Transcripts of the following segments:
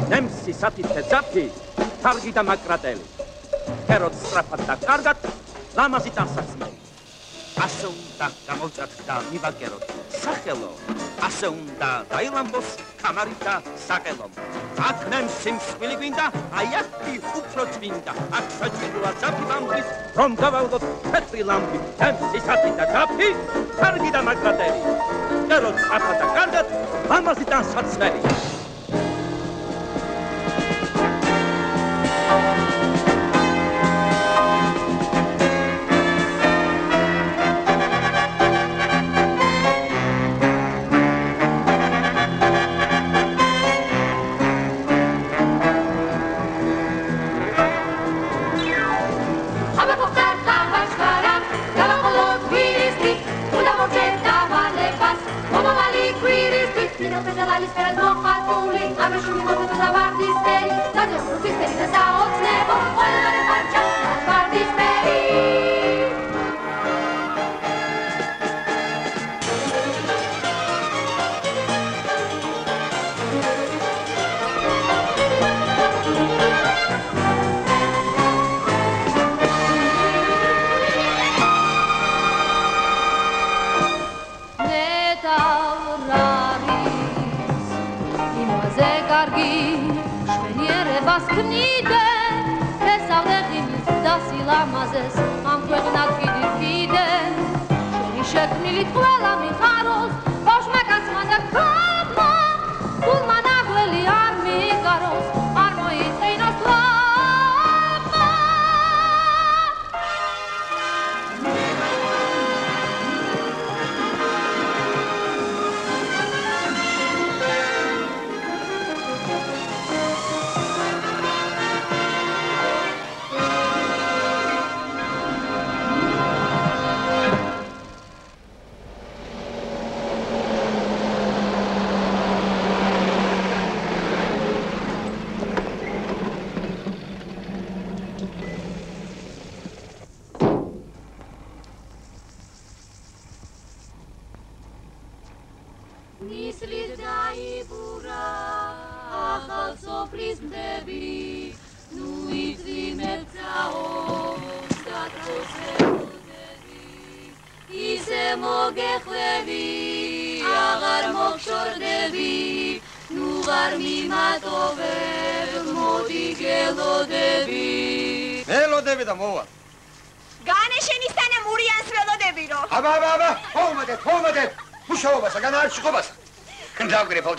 ნემსი საფიცე ძაფი კარგი და მაკრატელი ფეროდ სწრაფად და კარგად ლამაზი ტანსაცმელი ასე უნდა გამოვწათ და მივაგეროთ სახელო ასე უნდა დაილამბოს კამარი და საყელო აქ ნემსი მსხვილი გვინდა აი აქ უფრო წმინდა აქ საჭიროა ძაფი ლამბის რომ გავავლოთ თეთრი ლამბი ნემსი საფიცე და ძაფი კარგი და მაკრატელი ფეროდ სწრაფად და კარგად ლამაზი ტანსაცმელი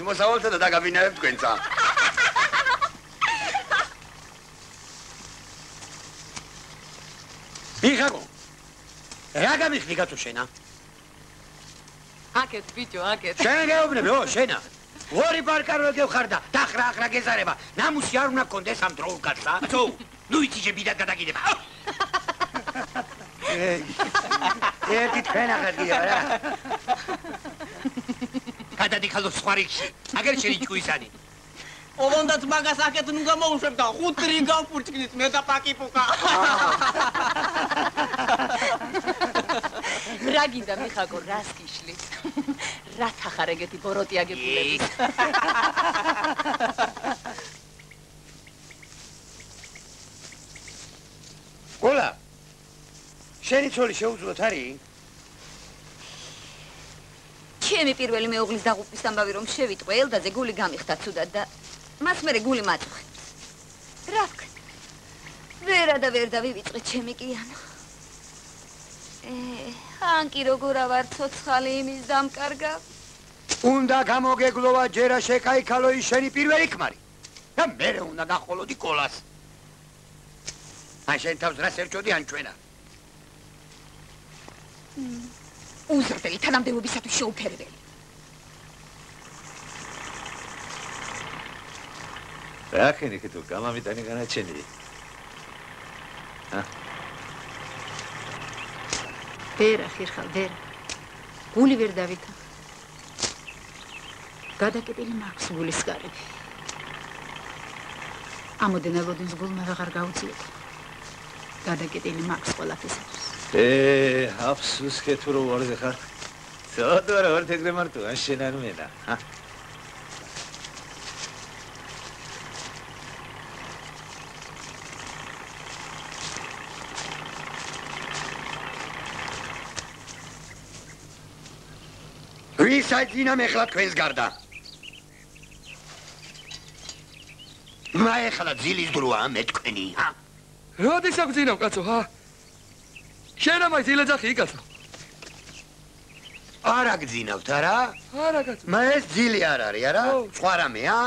მოსავალთა და დაგაბინავებ თქვენცა. მიხაკო. რა გამიხდი გაწუ შენა? აკეთ ბიჭო, აკეთ. შენ გეუბნები, შენა. ორი პარკარო გევხარ და დახრა გეზარება. ნამუსი არ უნდა კონდეს ამ დროულ კაცსა. თუ, ნუ იცი შებიდად გადაგიდება. ერთი თქვენ ახალია რა. გადადიხალო სხვა რიგში. აგერ შენი ჭკუისანი. ოვონდაც მაგას აკეთ ნუ გამოუშვებ და 5 რიგ გავფურჩკნით მე და პაკიპუკა. რა გინდა მიხაკო, რას გიშლის? რა თხარ ეგეთი ბოროტი აგებულები? გოლა. შენი ცოლი შეუძლოთ არის? ჩემი პირველი მეუღლის დაღუპვის ამბავი რომ შევიტყვე ელდაზე გული გამიხდა ცუდად და მას მერე გული მაწუხებს. რა ვქნა? ვერა და ვერ დავივიწყე ჩემი კიანო. ანკი როგორ ავარ ცოცხალი იმის დამკარგა. უნდა გამოგეგლოვა ჯერა შეკაიქალო ის შენი პირველი ქმარი. და მერე უნდა გახოლოდი კოლას. ან შენ თავს რას ერჩოდი ან ჩვენა? უზრდელი თანამდებობისათვის შეუფერებელი. რა ხენი თუ გამამიტანი განაჩენი? ვერა ხირხალ, ვერა. გული ვერ დავითა. გადაკეტილი მაქვს გულის გარები. ამოდენელოდინს გულმა ვეღარ გაუწიეთ. გადაკეტილი მაქვს ყველაფრისათვის. აფსუს ქეთუ რო ვარზე ხარ. ცოტა რა ვარ თეგრე მარტო, ან შენ არ მენა, საძინამ ეხლა თქვენს გარდა. მა ეხლა ძილის დროა მე თქვენი, ჰა? როდის აგძინავ, კაცო, ჰა? შენ ამაი ძილეძახი, კაცო. არა გძინავთ, არა? არა, კაცო. მა ეს ძილი არ არის, არა? სხვა რამე, ჰა?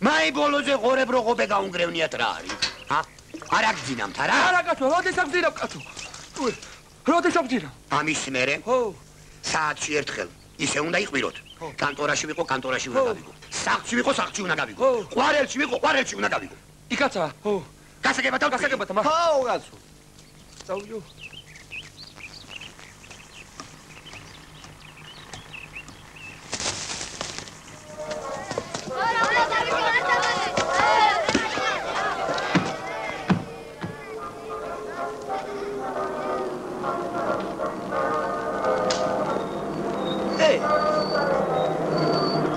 მაი ბოლოზე ღორებრო ღობე გაუნგრევნიათ რა არის? ჰა? არა გძინავთ, არა? არა, კაცო, როდის აგძინავ, კაცო? როდის აგძინავ? ამის მერე? ხო. საათში ერთხელ. ისე უნდა იყვიროთ. კანტორაში ვიყო, კანტორაში უნდა გავიგო. სახლში ვიყო, სახლში უნდა გავიგო. ყვარელში ვიყო, ყვარელში უნდა გავიგო. იკაცა, ხო. გასაგებად, გასაგებად, მა. ხო, კაცო. წავიდო.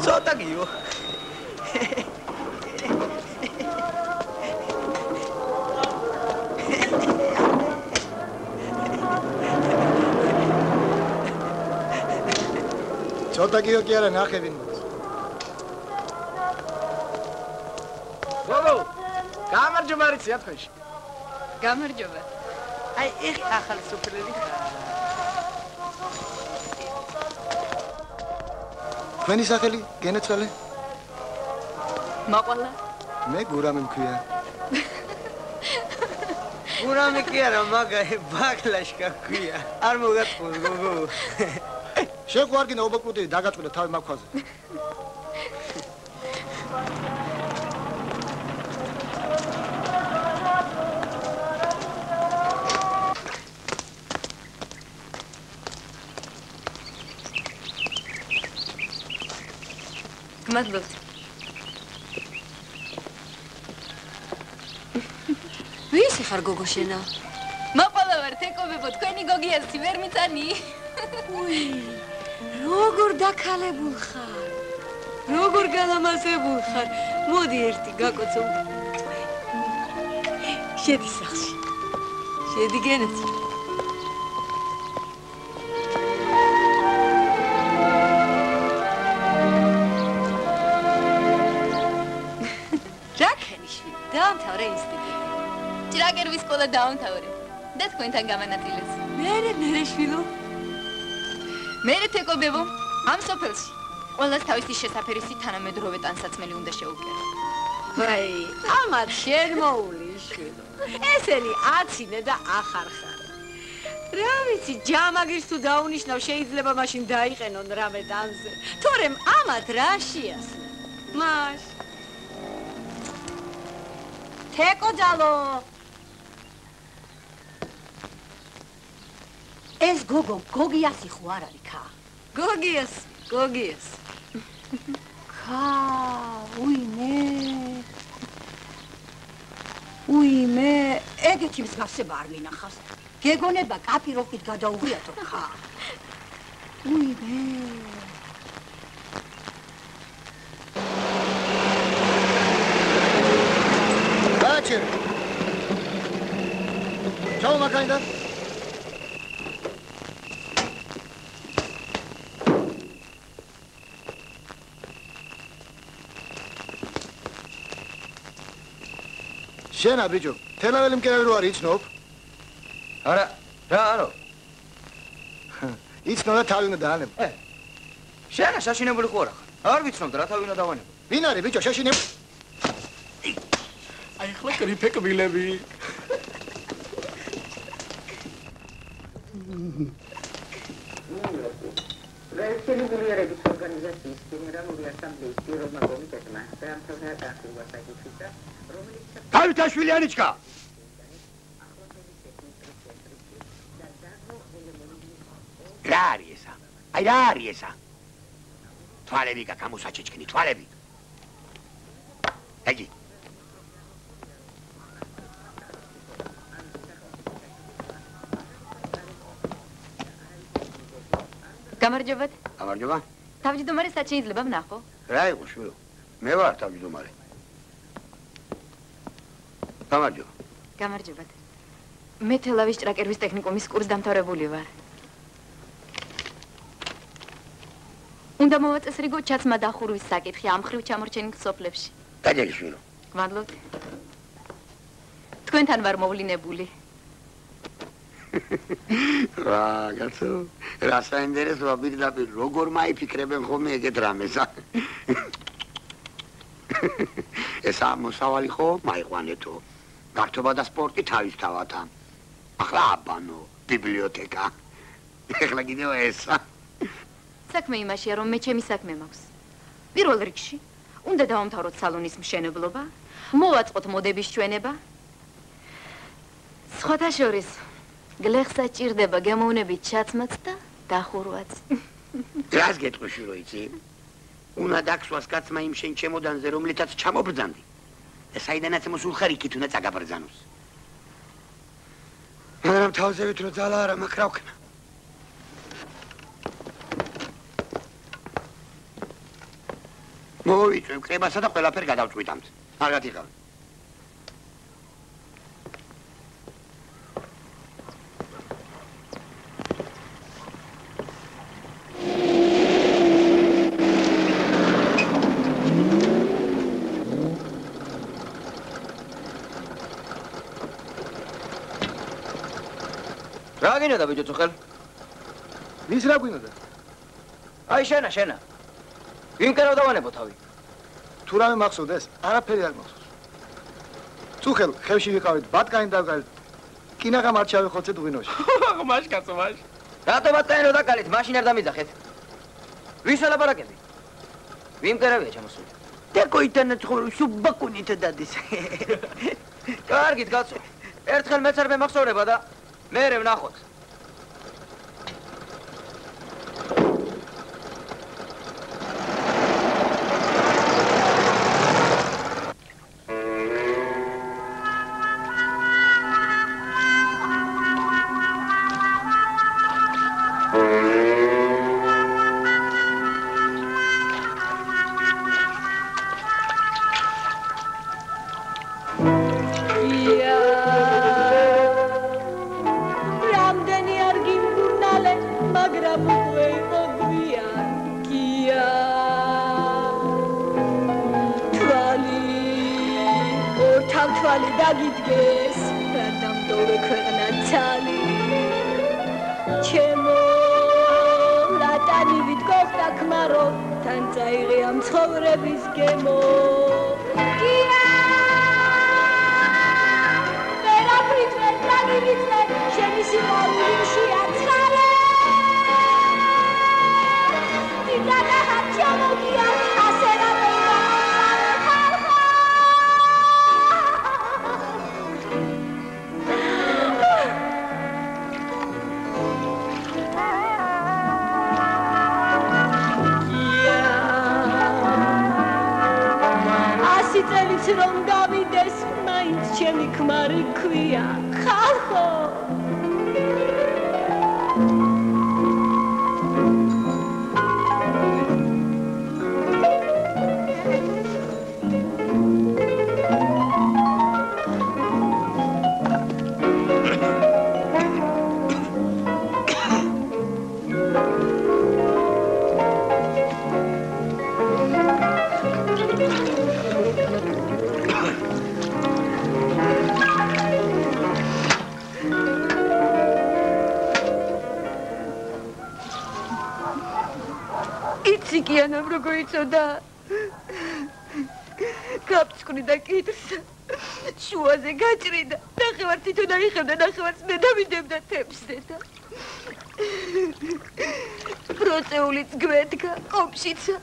ცოტაგიო. ცოტაგიო კი არა ნახევი მოდის. გოგო, გამარჯობა რიცი ათქოში. გამარჯობა. აი, ეხი ახალი სუფრელი ხარ. თქვენი სახელი გენეცვალე? მაყვალა. მე გურამი მქვია. გურამი კი არა, მაგარი ბაკლაშკა ქვია. არ მოგატყუს გოგო. შეგო არ გინდა ობაკუტი დაგაწყვეტა თავი მაქვაზე. გმადლობთ. ვისი ხარ გოგო შენა? მაყვალა ვარ, თეკობებო, თქვენი გოგიასი ვერ მიწანი. უი, როგორ დაქალებულ ხარ? როგორ გალამაზებულ ხარ? მოდი ერთი გაკოცო. შედი სახლში. შედი გენეცი. დაამთავრე ინსტიტუტი. ჭრაგერვის სკოლა დაამთავრე და თქვენთან გამანაწილეს. მერე შვილო. მერე თეკობებო, ამ სოფელში ყველას თავისი შესაფერისი თანამედროვე ტანსაცმელი უნდა შეუგერო. აი, ამათ შენ მოული შვილო. ესენი აცინე და ახარხარე. რა ვიცი, ჯამაგირს თუ დაუნიშნავ, შეიძლება მაშინ დაიყენონ რამე ტანზე. თორემ ამათ რა შეასწრე. მაშ თეკო ძალო. ეს გოგო, გოგიასი ხო არ არის ქა? გოგიას. ქა, უიმე, ეგეთი მსგავსება არ მინახავს. გეგონება კაპიროვკით გადაუღიათო ქა. უიმე. Ciao Makanda. შენა ბიჭო, თელაველი მკერავი რო არის იცნობ? არა, რა არო? იცნობ და თავი უნდა დაანებო. შენა შაშინებული ხო არა ხარ? არ ვიცნობ რა თავი უნდა დავანებო. ვინ არის ბიჭო შაშინებული? აი ხლა კრიფეკბილები. რეგულირების ორგანიზაციის გენერალური ასამბლეის პიროვნა კომიტეტმა დაამთავრა განხილვა საკითხისა, რომელიც თავითაშვილი ანიჩკა. რა არის ესა? აი რა არის ესა? თვალები გაკამოსაჩეჩქნი, თვალები. ეგი. გამარჯობათ. გამარჯობა. თავმჯდომარე სად შეიძლება ვნახო? რა იყო შვილო? მე ვარ თავმჯდომარე. გამარჯობა. გამარჯობათ. მე თელავის ჭრაკერვის ტექნიკუმის კურს დამთავრებული ვარ. უნდა მოვაწესრიგო ჩაცმა დახურვის საკითხი ამ ხრივ ჩამორჩენილ სოფლებში. გაჯერიშვილო. მადლობთ. თქვენთან ვარ მოვლინებული. რა, კაცო, რა საინტერესოა პირდაპირ როგორ მაიფიქრებენ ხოლმე ეგეთ რამეს. ეს ამოსავალი ხო მაიყვანეთო. გართობა და სპორტი თავისთავად. ახლა აბანო, ბიბლიოთეკა. ეხლა კიდევ ესა. საქმე იმაშია, რომ მე ჩემი საქმე მაქვს. პირველ რიგში უნდა დავამთავროთ სალონის მშენებლობა, მოვაწყოთ მოდების ჩვენება. სხვათა შორის გლეხს საჭირდება გემოვნებით ჩაცმაც და დახურვაც. რას გეტყვი რო იცი? უნდა დაგსვას კაცმა იმ შენ ჩემოდანზე, რომლითაც ჩამობრძანდი. და საიდანაც მოსულხარ იქით უნდა წაგაბრძანოს. მაგრამ თავზე ვით რო ძალა არა მაქრავქნა. მოვიწვევ კრებასა და ყველაფერ გადავწყვიტამთ. კარგად იყავ. რა გინდა ბიჭო წუხელ? ვის რა გვინდა? აი შენა. ვინ კერავ დავანებო თავი? თუ რამე მახსოვდეს? არაფერი არ მახსოვს. წუხელ, ხევში ვიყავით, ბატკანი დავგალით. კინაღა მარჩავი ხოცეთ ღვინოში. მაშ კაცო მაშ. რატო ბატკანი რო დაკალით, მაშინ არ დამიძახეთ. ვის ელაპარაკები? ვინ კერავია ჩამოსული? დაკოიტანა ცხოვრ შუბაკუნით დადის. კარგით კაცო. ერთხელ მეც არ მემახსოვრება და მერე ვნახოთ. და გაფწკრი და კითხს შუაზე გაჭრიდა ნახევარ თვითონ აიხევდა ნახევარს მე დავიდებდა თემსზე და პროცეულიც გვედგა ყოფშიცა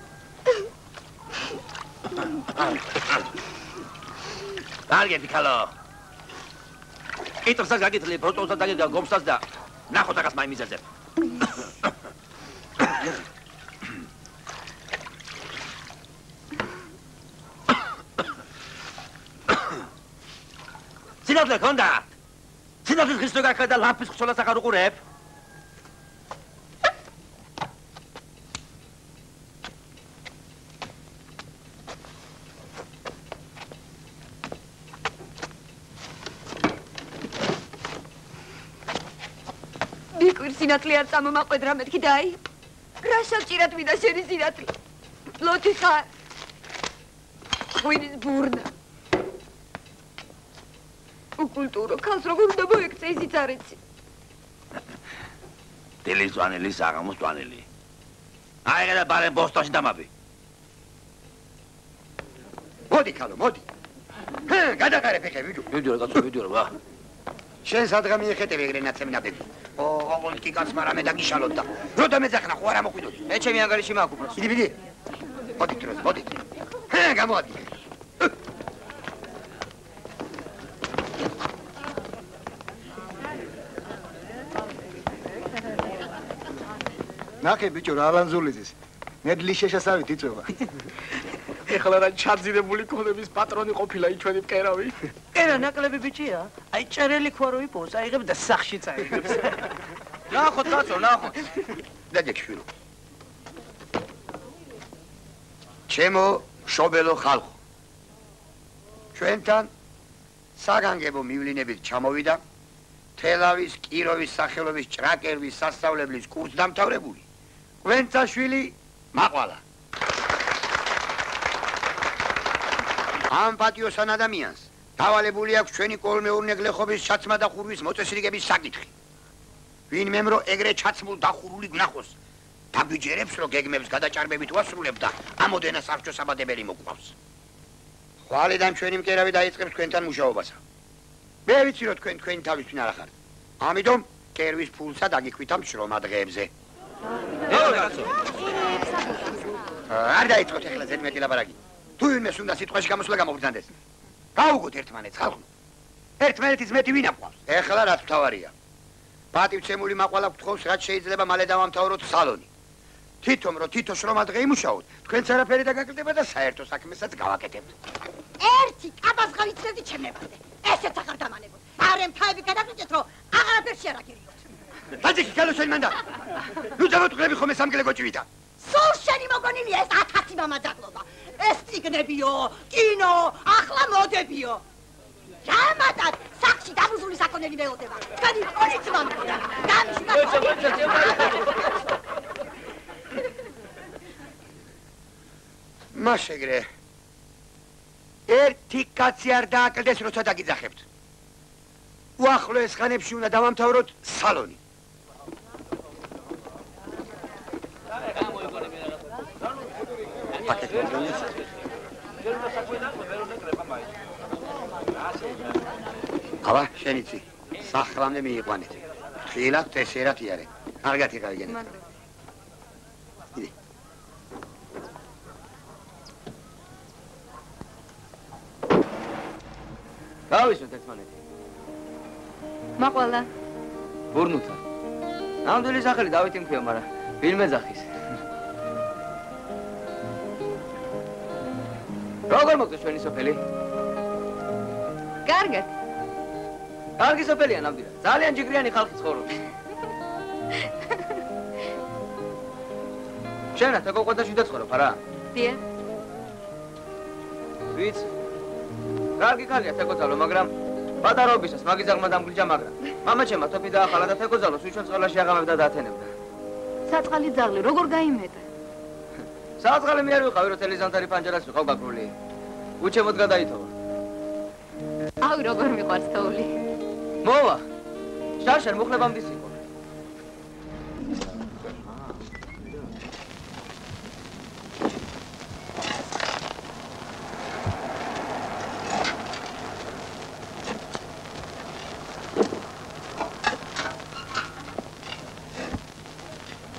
კარგები ქალო კითხსაც გაგითლი პროცეულსაც დაგედგა გობსაც და ნახოთ ახას მაიმიზებზე სინათლე ქონდა? სინათლე ხისტო გაქა და ლამპის ხსოლას აღარ უყურებ? მიკვირ სინათლე არ წამომაყვედრა მეთქი და აი რა გაშავჭირად მინდა შენი სინათლე. ლოთი ხარ. ღვინის ბურნა. უკულტურო ქალს როგორ უნდა მოექცე ისიც არ იცი. დილის ძვანელი, საღამოს ძვანელი. აიღე და ბარემ ბოსტონში დამაბი. მოდი ქალო, მოდი. გადაყარე ფეხები, ვიჯო. ვიდიო რა კაცო, ვიდიო რა. შენ სადღა მიეხეთები ეგრე ნაცემი ნაბები. ოღონდ კი კაც მარამე დაგიშალოთ და როდა მეძახნა ხო არ ამოყვიდოდი. მე ჩემი ანგარიში მაქვს უფრო. იდი. მოდი დროზე, მოდი. გამოადი. ნახე ბიჭო რა ალანზულიზის. ნედლი შეშასავით იწובה. ეხლა რა ჩაძირებული ქონების პატრონი ყოფილა იჩვენი მკერავი. ერა ნაკლები ბიჭია. აი ჭერელი ხო რო იპოვს, აიღებ და სახში წაიღებს. ნახოთ კაცო, ნახოთ. დაგექშვილო. ჩემო შობელო ხალხო. ჩვენთან საგანგებო მივლინებით ჩამოვიდა თელავის, კიროვის სახელობის ჭრაკერვის სასწავლებლის კურსდამთავრებული კვენცაშვილი მაყვალა. ამ პატიოსან ადამიანს დავალებული აქვს ჩვენი კოლმეურნე გლეხობის ჩაცმა და ხურვის მოწესრიგების საკითხი. ვინმემ რო ეგრე ჩაცმულ დახურული გნახოს დაგვიჯერებს, რომ გეგმებს გადაჭარბებით ვასრულებ და ამოდენა საბჭოს საბადებელი მოგვყავს. ხვალიდან ჩვენი მკერავი დაიწყებს თქვენთან მუშაობასა. მე ვიცი რომ თქვენი თავისთვინ არ ახართ. ამიტომ კერვის ფულსა დაგიქვით ამ შრომა დღეებზე. არ დაიწყოთ ეხლა ზედმეტი ლაპარაკი. თუ ვინმეს უნდა სიტყვაში გამოსვლა გამოგბრძანდეს. გაუგოთ ერთმანეთს ხალხო. ერთმანეთის მეტი ვინ აკყვავს? ეხლა რაც მთავარია. პატივცემული მაყვალა გთხოვს, რაც შეიძლება მალე დავამთავროთ სალონი. თვითონ რო თითო შრომა დღე იმუშაოთ, თქვენც არაფერი დაგაკლდება და საერთო საქმესაც გავაკეთებთ. ერთი კაბას გავიცნებდი ჩემნებამდე. ესეც აღარ დამანებოთ. არემ თავები გადაგიჭეთ, რომ აღარაფერში არ აგერიოთ. ბაძიკი გალოსენ მანდა. ნუ დავატყრები ხომ ეს ამგლე გოჭვიდა. სულ შენი მოგონილია ეს 1000 მამაძაღლობა. ეს ციგნებიო, კინო, ახლა მოდებიო. რამატად სახში დამუზული საქონელი მეოდება. თქვენი პოლიცია მომდია. მაშეგრე ერთი კაცი არ დააკლდეს, როცა დაგიძახებთ. უახლოეს ხანებში უნდა დავამთავროთ სალონი. აბა, შენიცი, სახლამდე მიიყვანეთ. ხილად წესერად იარე. კარგად იყავიგენ. გავისვით ერთმანეთი. მაყვალა. ბურნუთა. ნამდვილი სახელი დავითი მქვია, მაგრამ ვინმე ძახის. როგორ მოგწეს ჩვენი სოფელი? კარგად. კარგი სოფელია ნამდვილად. ძალიან ჯიგრიანი ხალხი ცხოვრობს. შენაც ეგ ყოდაში დაცხოვრობ, არა? დიახ. ვიცი. კარგი ხალხია თეკოძალო, მაგრამ პატარაობისას მაგიზაღმა დამგლიჯა, მაგრამ მამაჩემმა თოფი დაახალა და თეკოძალოს უჩვენ წყალაში აღამებდა და ათენებდა. საწყალი ძაღლი როგორ გაიმეტა? საწყალი მე არ ვიყავი, რომ თელი ზამთარი ფანჯარას ვიყავ გაკრული. უჩემოდ გადაითოვა. აუ როგორ მიყვარს თოვლი. მოვა. შარშან მუხლებამდის იყო.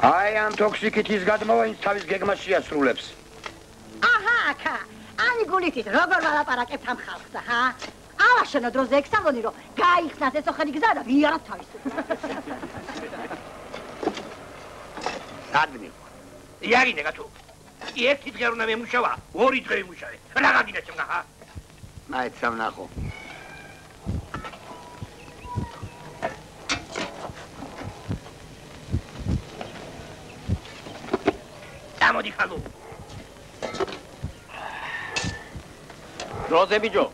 აი ამ ტოქსიკით ის გადმოვა ის თავის გეგმას შეასრულებს. აჰა, აკა. აი გულით როგორ ვალაპარაკებთ ამ ხალხსა, ჰა? ალაშენო დროზე ექსამონი რომ გაიხსნას ეს ოხენი გზა და ვიარად თავისუფლ. გადმი. იარინე გათუ. ერთი დღე უნდა მემუშავა, ორი დღე იმუშავე. რა გაგინდა ჩემგა, ჰა? მაიც სამნახო. გამოდი ხალო. დროზე ბიჭო.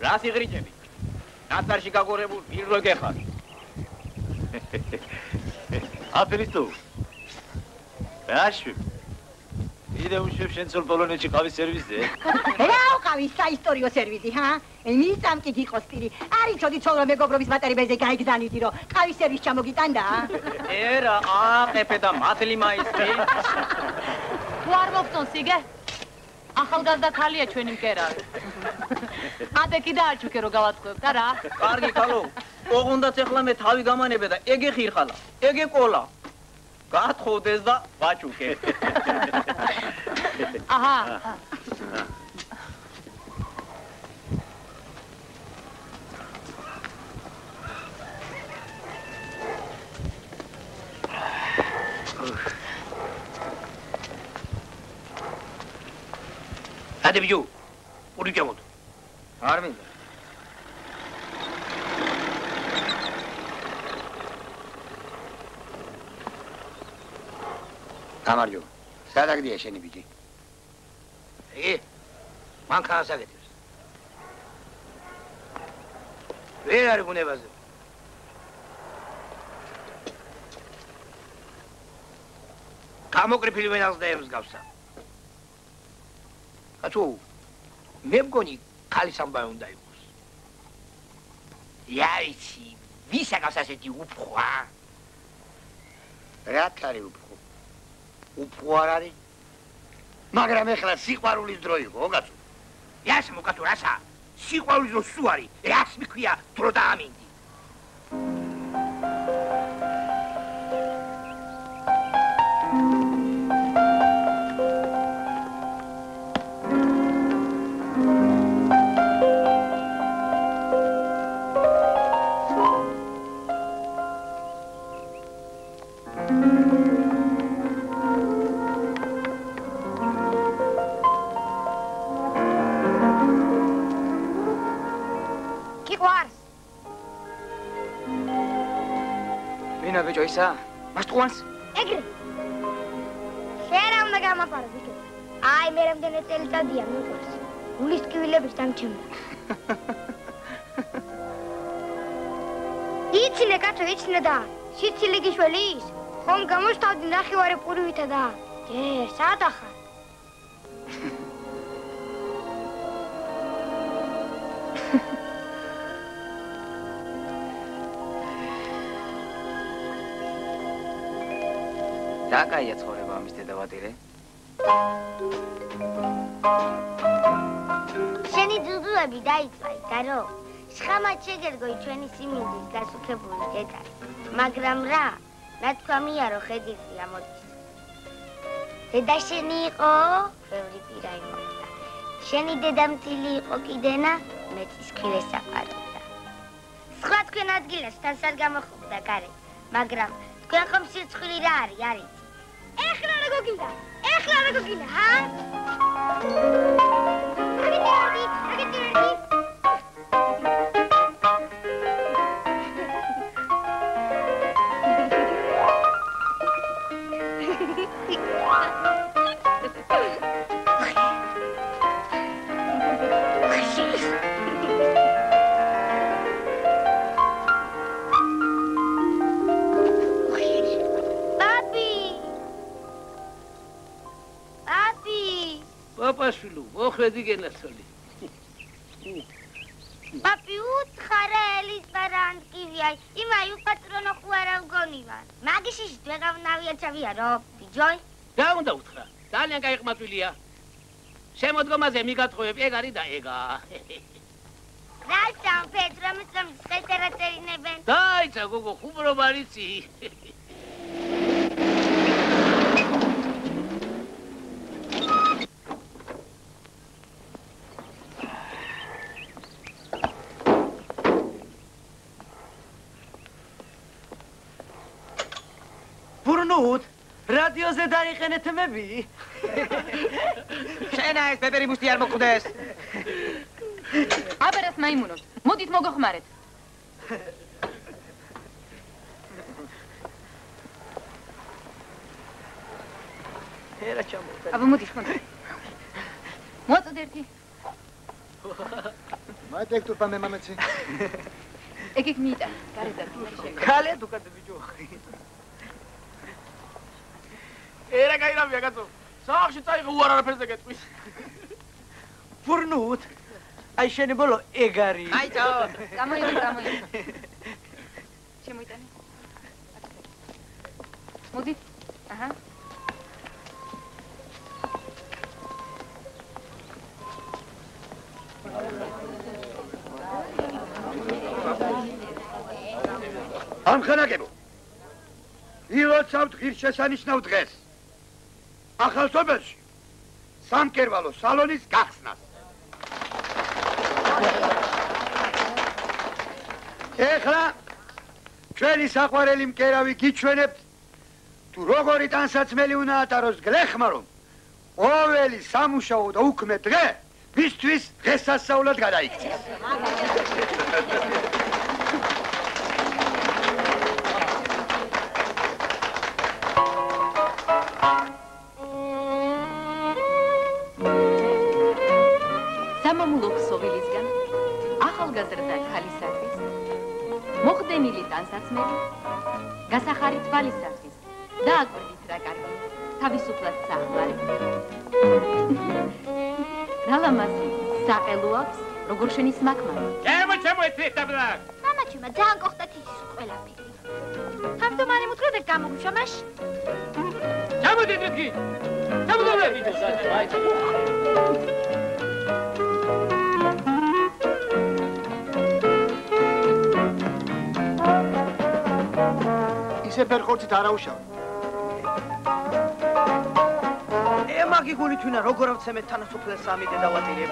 რა სიღრიჭები? ნაცარში გაგორებულ პირროგე ხარ. აფერისტო. რაში? იდე უშვებ შენ ცოლ პოლონეთში ყავის სერვიზზე? რა ყავის საისტორიო სერვიზი, ჰა? მისამ კი გიყოს პირი. არის ცოდი ცოლო მეგობრობის მატარებელზე გაიგზავნიდი, რომ ყავის სერვიზ ჩამოგიტანდა? ერა, აყეფე და მადლი მაისტრი. თუ არ მოგწონს იგე? ახალგაზრდა ქალია ჩვენი მკერავი. ადე კი დააჩუქე რომ გავატყუებთ, არა? კარგი ქალო. ოღონდაც ეხლა მე თავი გამანებე და ეგე ხირხალა, ეგე ყოლა. გათხოვდეს და ვაჩუქე. აჰა. Hadi bijo, uricam odu. არ მინდა. გამარჯობა. სადაგდია შენი ბიჭი? მან ხანს აგეთებს. ვერ არის ბუნებაზე. გამოკრიფილი ვენალს და ემსგავსა. ათუ მე მგონი ქალის ამბავი უნდა იყოს. იაიცი, ვის აკავს ასეთი უფხო, ა? რა თარი უფხო? უფხო არ არის? მაგრამ ეხლა სიყვარულის დრო იყო, ოგაცო. იას მოკატო რასა? სიყვარულის დრო სულ არის. რას მიქვია დრო დაამინდი. Joisa, mas tu ans? Egre. Shera უნდა გამაპარო ბიჭო. აი მე რამდენი წელიწადია მიყვარს. გულის ტკივილების დამჩემდა. იცინე კაცო, იცინე და სიცილი გიშველი ის. ხომ გამოსთავდი ნახევარი პურვითა და. სად ახარ? რა კაია ცხოვრება ამის დედავატირე? შენი ძუძუები დაიწვა იგარო? შხამად შეგერგოი ჩვენი სიმინდის გასუქებული დედალი. მაგრამ რა? ნათქვამია რომ ხედილი ამოდის. დედა შენი იყო, ბევრი პირა იმოხდა. შენი დედამთილი იყო კიდენა, მეც ხილეს საყარობდა. სხვა თქვენ ადგილას თან არ გამოხობდა გარე, მაგრამ თქვენ ხომ სიცხილი რა არის? ეხლა რა გოგინდა? ეხლა რა გოგინდა, ჰა? Papashulu, მოხვედი გენაცოლი. Papi, უთხარა ელის ბარანკივია. იმაი უპატრონო ხუარა მგონივა. მაგიშიშ ვეღავნავია ჩავია რო, ბიჯოი. რა უნდა უთხრა? ძალიან გაიყმაწვილია. შემოდგომაზე მიგათხოვებ ეგ არის და ეგა. რა სამ პეტრომის ხესერაწერინებენ. დაიცა გოგო, ხუმრობა არიცი. ბურნუთ, რადიოზე დაიყენეთ მები. შენა ეს პეპერი მუსტი არ მოკვდეს. აბერას მაიმუნოთ, მოდით მოგოხმარეთ. ერა ჩამოვიდა. აბა მოდით, მოდით. მოწოდ ერთი. მაიტ ექ თურფან მე მამეცი. ეგ მიიტა, გარეთ და ქალე თუ კაცი ბიჭო. ერა გაირავია კაცო. სახში წაიღე უარ არაფერზე გეტყვის. ფურნუთ. აი შენი ბოლო ეგ არის. აი წაო. გამოიდი. შემოიტანე. მოდი. აჰა. ამხანაგებო. ილოცავთ ღირსშესანიშნავ დღეს. ახალ სოფელში სამკერვალო სალონის გახსნას. ეხლა ჩვენი საყვარელი მკერავი გიჩვენებთ თუ როგორი ტანსაცმელი უნდა ატაროს გლეხმა, რომ ყოველი სამუშაო და უქმე დღე მისთვის დღესასწაულად გადაიქცეს. სამამულო ქსოვილისგან ახალგაზრდა ქალისათვის მოხდენილი ტანსაცმელი გასახარი თვალისათვის დააკვირდით რა კარგი თავისუფლად საყვარი რა ლამაზი საყელო აქვს როგორ შენის მაკმარი ჩემო ეთრეთაბლა მამაჩემ ძალიან გოხდათ ის ყველაფერი თავდომანი მუთხროდე გამოგვიშვა მაშ ჩამოდით კი ჩამოდით ისე ფერხორცით არაუშავ. მაგი გული თვინა როგორ ავცემეთ თანასოფლეს სამი დედავატირებ.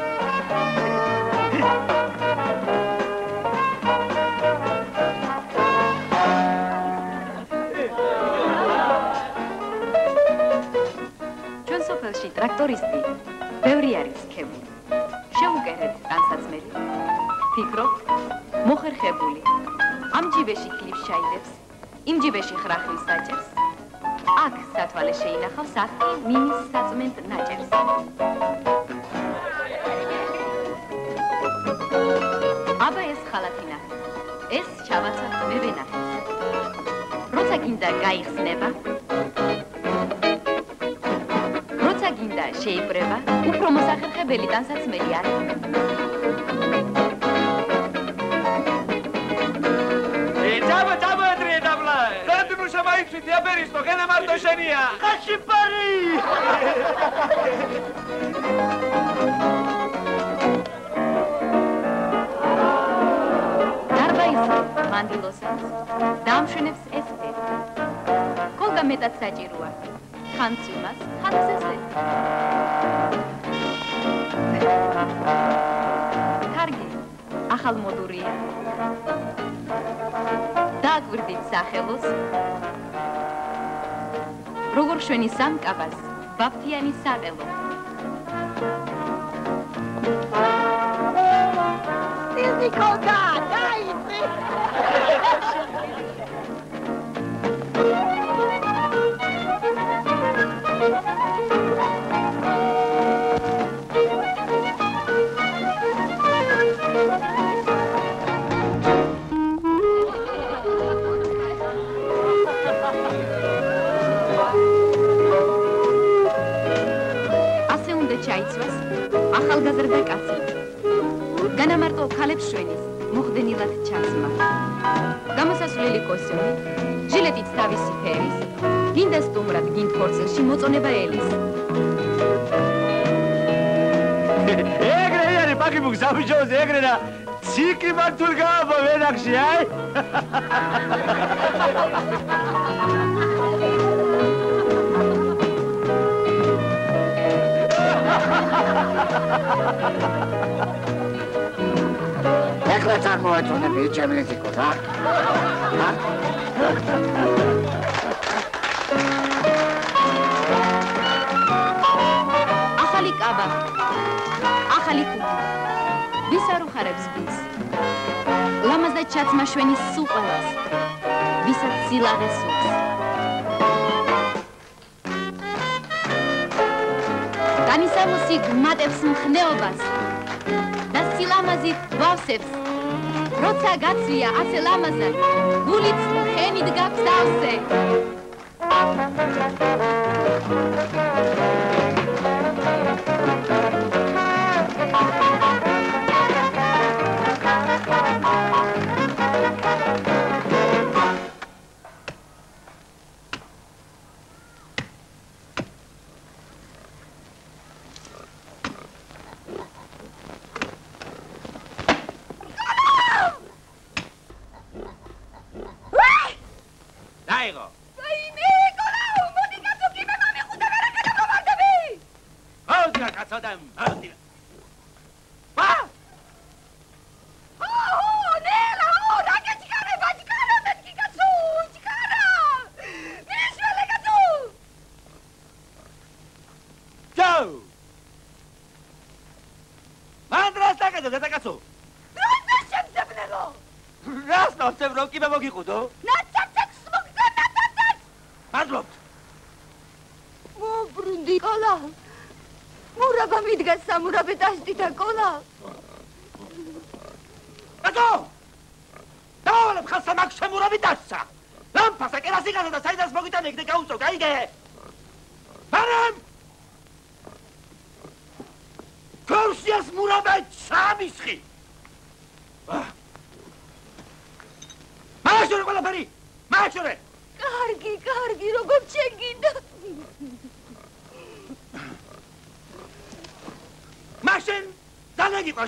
ჩვენ სოფელში ტრაქტორისტი ბევრი არის ქებული. შეუგერეთ ტანსაცმელი. ფიქრობთ მოხერხებული. ამ ჯიბეში ქლიფს ჩაიდებს, იმ ჯიბეში ხრახლის საჭერს. აქ სათვალე შეინახავს, აქ მინის საწმენდ ნაჭერს. აბა ეს ხალათი ნახეთ, ეს ჩავაცა მე ვენახეთ. როცა გინდა გაიხსნება, როცა გინდა შეიპრება, უფრო მოსახერხებელი ტანსაცმელი არის. Чаба, дредабла! Ты муша маикши, я берешь, что гена мартошения! Хашипари! Дарбаиса, мандилоса, дамшуневс эсте. Колга метад саჭიროა. ხანც იმას, ხანც ესე. კარგი, ახალმოდურია. დააკვირდით სახელოს. როგორ შვენი სამკაბას, ბაფთიანი საყელო. Nikoga, dajte! ასე უნდა ჩაიცვას ახალგაზრდა კაცი. განამარტო ქალებს შვენის, მოხდენილად ჩაცმა. გამოსასვლელი კოსტიუმი, ჟილეტიც თავისი ფერის, გინდა სტუმრად, გინდ ხორცელში მოწონება ელის. ეგრე არის პაკიბუქ საბიჯოზე ეგრე და ციკი მართულ გააბა ვენახში, აი? ეხლა წარმოაჩვენებ ჩემლისიკო რა? ახალი კაბა, ახალი კუდი. ვის არ უხარებს ბის? ლამაზად ჩაცმა შვენის სულ ყველას, ვისაც სილაღე სულს. განისამოსი გმატებს მხნეობას და სილამაზით გვავსებს. როცა გაცვია ასე ლამაზად, გულიც ხენით გაქვსავსე.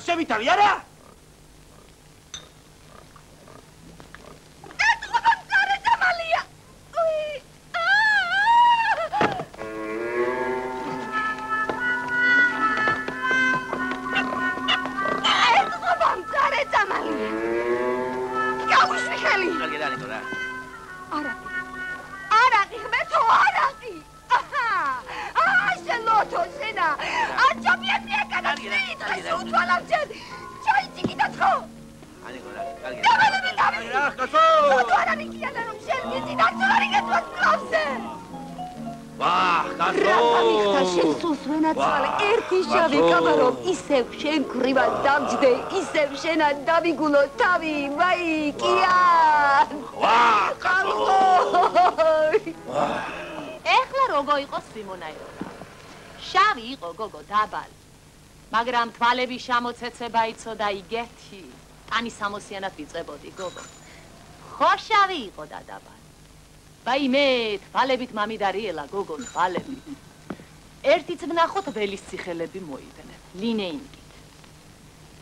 შემითავი არა? შენა დავიგულო თავი, ვაი, კია! ეხლა როგორ იყო სიმონაირონა? შავი იყო გოგო დაბალი. მაგრამ თვალების შემოცეცება იცოდა იგეთი. ani სამოსიანად ვიწყებოდი გოგო. ხო შავი იყო და დაბალი. ვაიმე, თვალებით მამიდარიელა გოგო თვალებით. ერთიც ვნახოთ ველის ციხელები მოიდნენ. ლინეინგი.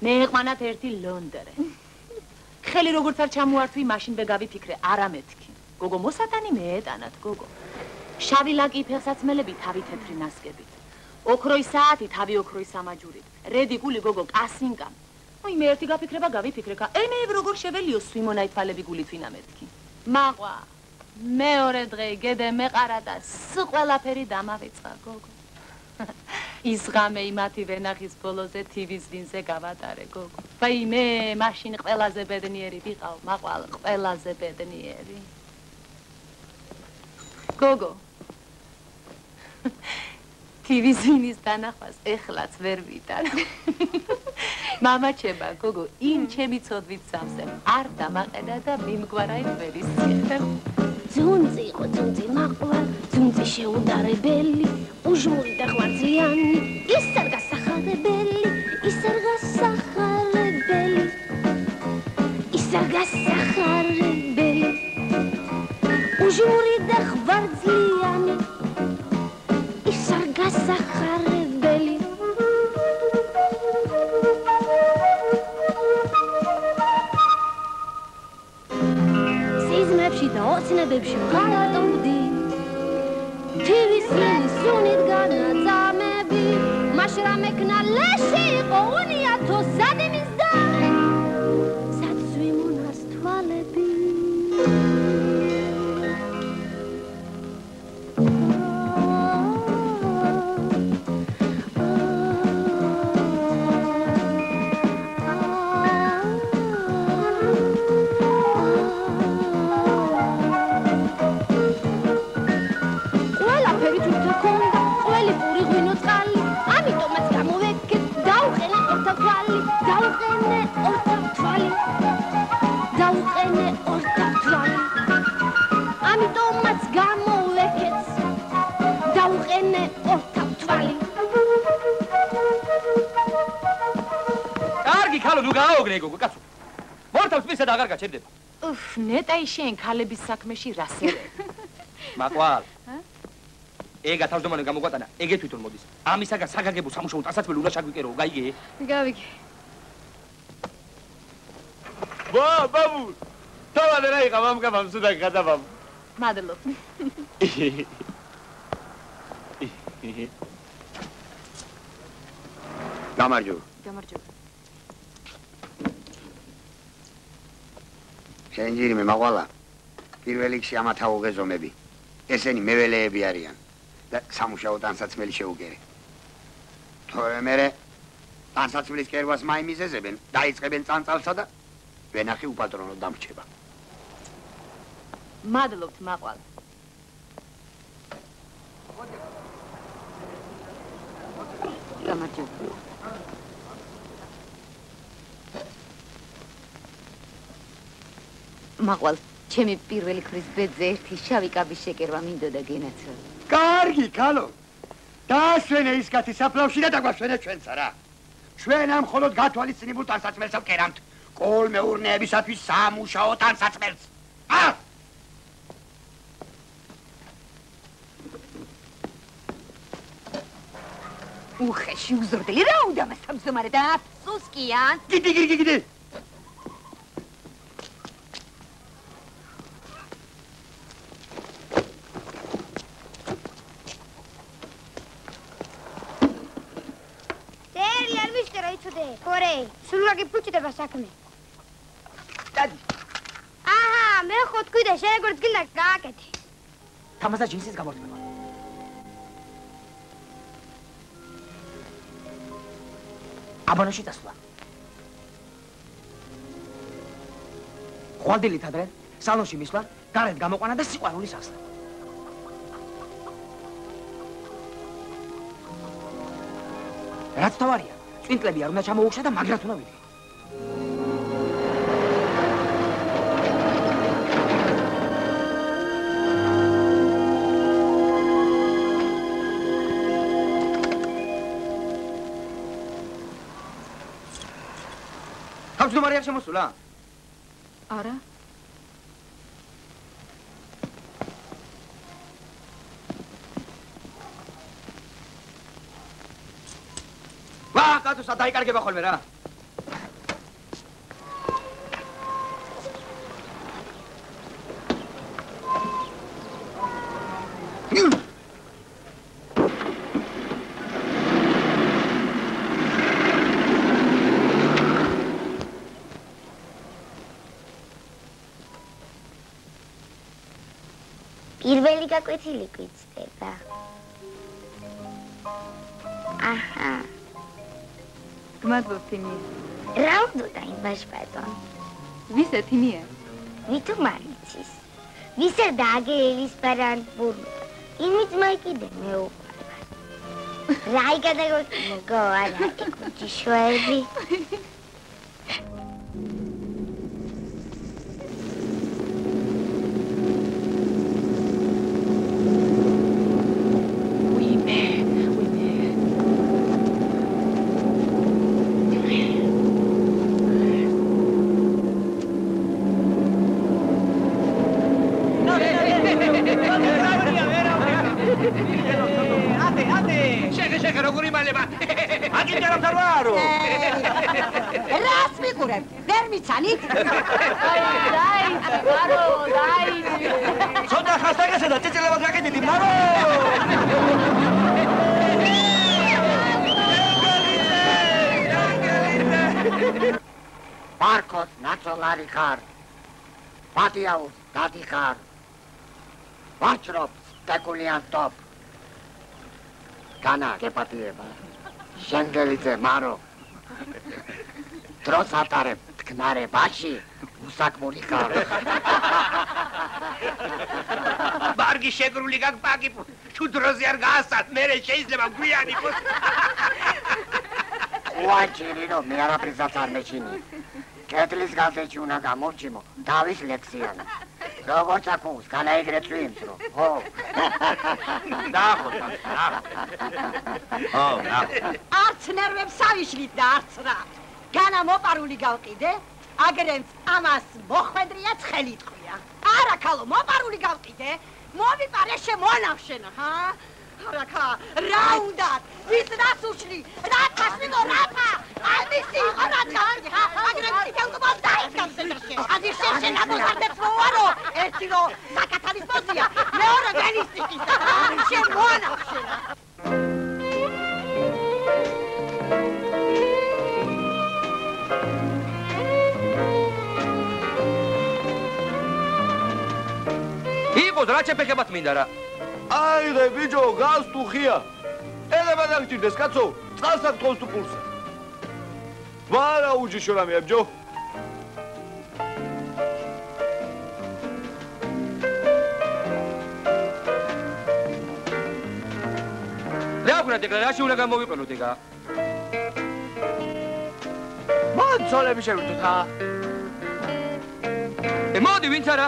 მე ეყვანათ ერთი ლონდრე. ხელი როგორც არ ჩამოართვი, მაშინვე გავიფიქრე, არა მეთქი. გოგო მოსატანი მეეტანათ, გოგო. შავი ლაკი ფეხსაცმელები თავი თეთრი ნასკებით. ოქროი საათი თავი ოქროი სამაჯურით. რედი გული გოგო კასინკა. ой მე ერთი გაფიქრება გავიფიქრე, მე როგორ შეველიო სიმონაი თვალები გულით ვინა მეთქი. მაყვა. მეორე დღე გედე მეყარა და ყველაფერი დამავიწყა, გოგო. ის ღამე იმათი ვენახის ბოლოზე TV-ს დინზე გავატარე გოგო. ვაიმე, მაშინ ყველაზე ბედნიერი ვიყავ, მაყვალ, ყველაზე ბედნიერი. გოგო. TV-ს ვინის დანახვას ეხლაც ვერ ვიტან. მამაჩება, გოგო, იმ ჩემი ცოდვით სამსემ არ დამაყედა და მიმგვარა იმ ველის ციხე. ძუნწი იყო ძუნწი მაყვალ, ძუნწი შეუდარებელი, უჟმური და ხვარძლიანი, ის არ გასახარებელი, ის არ გასახარებელი, ის არ გასახარებელი, უჟმური და ხვარძლიანი, ის არ გასახარებელი. სიზმრებში და ოცნებებში ვღარატობდი, TV-ს ვინის სუნით განაწამები, მაშრა მექნა ლეში იყო უნიათო სადინის და საცვიმონას თვალები. ქალო, ნუ გააოგრე გოგო, კაცო. მორთავს მისა და აღარ გაჩერდება. უფ, ნეტაი შენ ქალების საქმეში რასერე. მაყვალ. ეგა თავმჯდომარე გამოგვატანა, ეგე თვითონ მოდის. ამისაგან საგაგებო სამუშაო ტანსაცმელი უნდა შაგვიკერო, გაიგე? გავიგე. ვა, ბაბუ. თავად რა იყავ ამ გამამ სუდა გადა ბაბუ. მადლობ. გამარჯობა. გამარჯობა. შენ ჯირიმე მაყვალა. პირველ რიგში ამათა უღეზომები. ესენი მეველეები არიან და სამუშაო ტანსაცმელი შეუგერე. თორე მერე ტანსაცმლის კერვას მაიმიზეზებენ, დაიწყებენ წანწალსა და ვენახი უპატრონო დამრჩება. მადლობთ მაყვალ. გამარჯობა. მაყვალ, ჩემი პირველი ხვრის ბედზე ერთი შავი კაბის შეკერვა მინდოდა გენაცო. კარგი, ქალო. დაასვენე ის კაცი საფლავში და დაგვასვენე ჩვენც არა. ჩვენ ამ მხოლოდ გათვალისწინებულ ტანსაცმელს ვკერავთ. კოლმეურნეებისათვის სამუშაო ტანსაცმელს. უხეში უზრდელი რა უნდა მას თავმჯდომარე და აფსუსკიან. გიდი. ორი, სულაგი ფუჭდება საქმე. დადი. აჰა, მე ხო თქვი და შენ როგორც გინდა გააკეთე. თამაზა ჯინსის გამორთმება. აბანოში დასვლა. ხვალდილით ადრე სალონში მისვლა, გარეთ გამოყვანა და სიყვარულის ასლა. რაც თავარია, წვინკლები არ უნდა ჩამოუხშა და მაგრად უნდა ვიდე. თავმჯდომარე არ შემოსულა? არა. კაცო, დაიკარგება ხოლმე რა. პირველი გაკვეთილი გვიწდება. აჰა. მადლობ თიმია. რა უნდა იმ ბაშბატონ? ვისა თიმია? ვით მარიცის. ვისა დაგელის პარანბურ. იმით მაიკიდე მე უყარება. რაი გადაგოჩინე გო არა ეკუჩიშვები. Marcos naționali car, Patiaus dati car, Vachrop speculian top, Cana che patieva, Șengelițe maro, Trosatare tknare bași, Usac muricar. Bargi șegruli gag pagi, Tu droziar gasat, mere შეიძლება გვიანი იყოს. Უაჭირინო, მე არაფრისგან არ მეჩინი. კეთლის გაზეთში უნდა გამორჩიმო, დავის ლექსიანი. როგორც აკუს, განაიგრეთ ვიმსრო. ხო. ნახო, ნახო. ხო, ნახო. არც ნერვებს ავიშლით და არც რა. განა მოპარული გავყიდე, აგრემს ამას მოხვედრია ცხელი ტყვია. არა ქალო, მოპარული გავყიდე, მოვიპარე შემონავშენა, ჰა? არაკა, რა უნდათ? ვის რას უშლი? რა თასმიდო რაფა? ამისი იყო რა თქმა, ჰა? აგრემს თელკობამ დაიდგამს ცენტრში. აზი შეშენა მozardებს მოარო, ერთი რო საკათალის პოზია, მეორე ბენისტიკისა, შემონავშენა. იყოს რა შეფეხებათ მინდა რა. აიღე ბიჭო, გავს თუ ხია. ელება დაგჭირდეს კაცო, წყალს აქ თხოვს თუ პულსა. ვარა უჯიშო რამეა ბიჭო. რა ეგრე რაში უნდა გამოვიყენოთ ეგა? მან ცოლები შევირთოთ ხა. მოდი ვინც არა?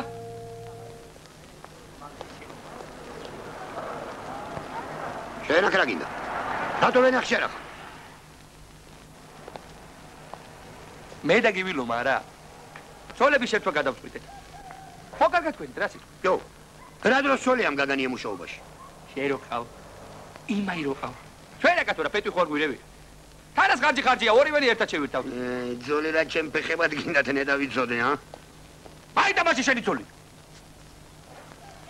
შენ აქ რა გინდა? რატო ვერ ნახე რა? მე და გივილო მარა. ცოლები შეთქვა გადავწყვიტეთ. ხო კარგად თქვენით რა სიტყვა? ჯო. რა დროს ცოლი ამ გაგანია მუშაობაში? შენ რო ყავ. იმაი რო ყავ. ჩვენ აკეთო რა პეტვი ხوار გვირები. თანას ხარჯია, ორივენი ერთად შევირთავთ. ძოლი რა ჩემ ფეხებად გინდათ ნედა ვიცოდე, ჰა? აი დამაში შენი ძოლი.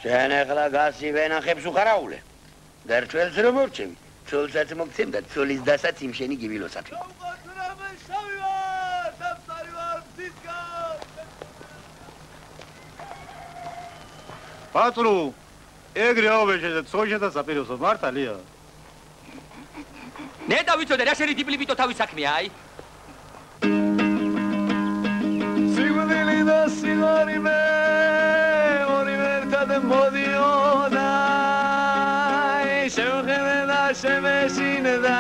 შენ ახლა გასი ვენახებს უხარაულე. დარჩელს რომ მორჩევი. ცოლსაც მოგცემ და ცოლის დასაც იმ შენი გივილოსათვი. პატრო, ეგრე ავეშე და ცოშა და საპიროსო მართალია. ნედა ვიცოდე რა შენი დიპლიმიტო თავის საქმეა, აი. სიგვდილი და სიგარიმე ორივე ერთად მოდიოდა. შევხედე და შემეშინდა.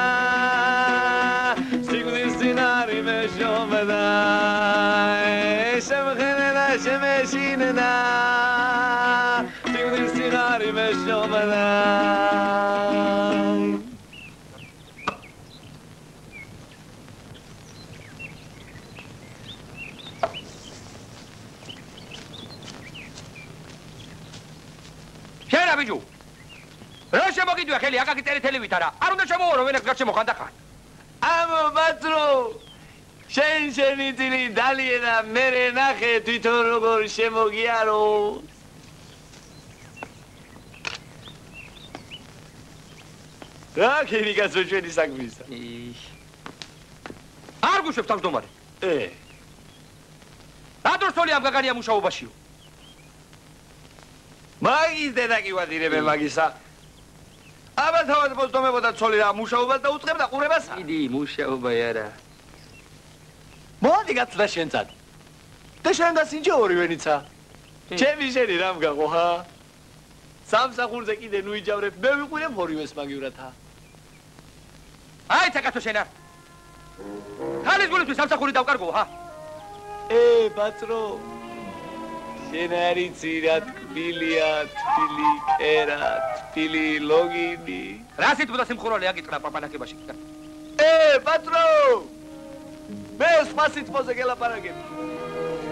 სიგვდის წინარი მეშობდა. შევხედე და შემეშინდა. სიგვდის წინარი მეშობდა. შენ აბიჯუ რა შემოგიდია ხელი აკაკი ტერეთელივით არა არ უნდა შემოვარო ვენახ გარშემოხანდა ხარ ამო ბატრო შენი ძილი დალია და მე ნახე თვითონ როგორ შემოგიარო რა ქენი კაცო ჩვენი საქმისა არ გუშვებს თავმჯდომარე რა დროს თოლი ამ გაგანია მუშაობაშიო მაგის დედა კი ვადირებე მაგისა. აბა თავად მოსდომებოდა ცოლი რა მუშაობას და უწყებდა ყურებასა. დიდი მუშაობა არა. მოდი გაცდა შენცად. და შენ და სინჯი ორივენიცა. ჩემი შენი რამ გაყო ხა? სამსახურზე კიდე ნუ იჯავრებ, მე ვიყურებ ორივეს მაგივრათა. აი ცაკაცო შენა. ხალის გულისთვის სამსახური დავკარგო ხა? ბატრო შენ არიცი რა თბილია, თბილი კერა, თბილი ლოგინი. რა სიტყვა სიმხურვალე აკითხა პაპანაკებაში. ბატრო! მე სხვა სიტყვაზე გელაპარაკები.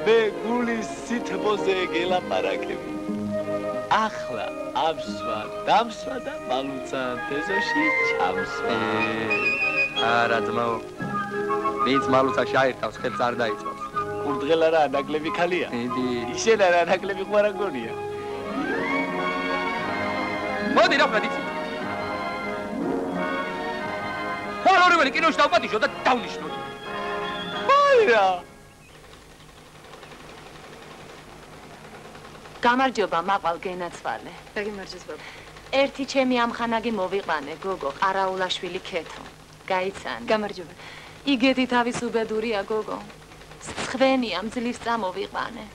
მე გულის სიტყვაზე გელაპარაკები. ახლა ამსვა, დამსვა და მალუცან თეზოში ჩამსვა. არა ძმაო. ვინც მალუცაში აერთავს, ხელს არ დაიწვავს. ურდღელა რა ნაკლები ხალია? ისენა რა ნაკლები ყვარა გონია. მოდი რა ვქნათ იცი? ორივე კინოში დავპატიშო და დავნიშნოთ. აირა! გამარჯობა, მაყვალ გენაცვალე. გაგიმარჯოს. ერთი ჩემი ამხანაგი მოვიყვანე, გოგო, ყარაულაშვილი ქეთო. გაიცანი. გამარჯობა. იგეთი თავის უბედურია, გოგო. სხვენია მძლის წამოვიყვანე.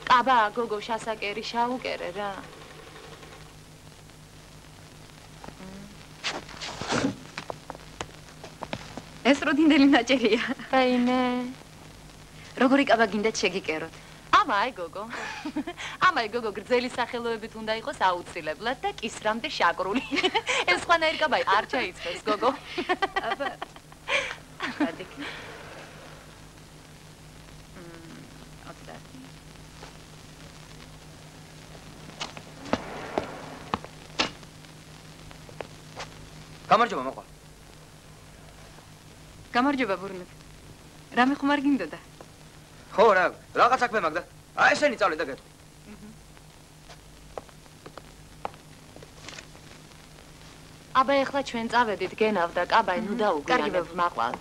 კაბა გოგო შასაკერი შაუკერე რა. ეს როდინდელი ნაჭერია. რაიმე. როგორი კაბა გინდათ შეგიკეროთ? ამაი გოგო. ამაი გოგო გრძელი სახელოებით უნდა იყოს აუცილებლად და კისრამდე შაკრული. ეს სხვანაირი კაბა არ ჩაიცვეს გოგო. აბა. გამარჯობა მოყვა. გამარჯობა ბურნეთ. რამე ხომ არ გინდოდა? ხო რა, რაღაც საქმე მაგ და აი ესენი წავლე და გეტყვი. აბა ეხლა ჩვენ წავედით გენავ და კაბაი ნუ დაუგვიანებ მაყვალ.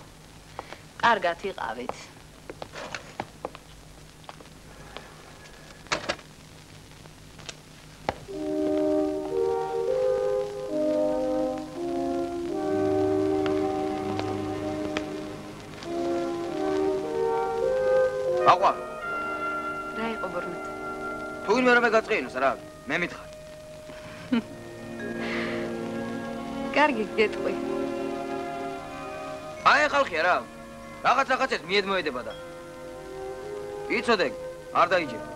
კარგად იყავით. აყვა. რა იყო ბურნეთ? თუ ვინმე რომ გაწყვინოს რა, მე მითხარ. კარგი გეტყვი. აი ხალხია რა. რაღაცას მიედმოედება და. იცოდე, არ დაიჯერა.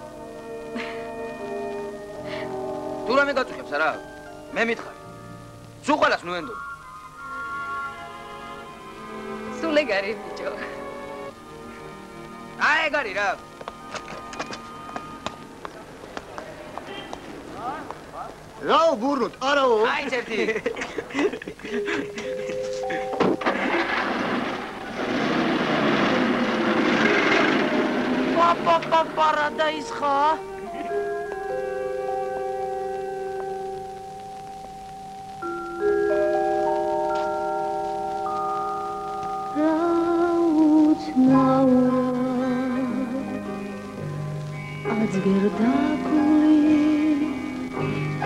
თუ რამე გაწუხებს რა, მე მითხარ. სულ ყველას ნუენდო. სულ ეგარი ბიჭო. აი ეგარი რა. რაო ბურნოთ, არაო. აი ცერტი. პაპა პარადაის ხა?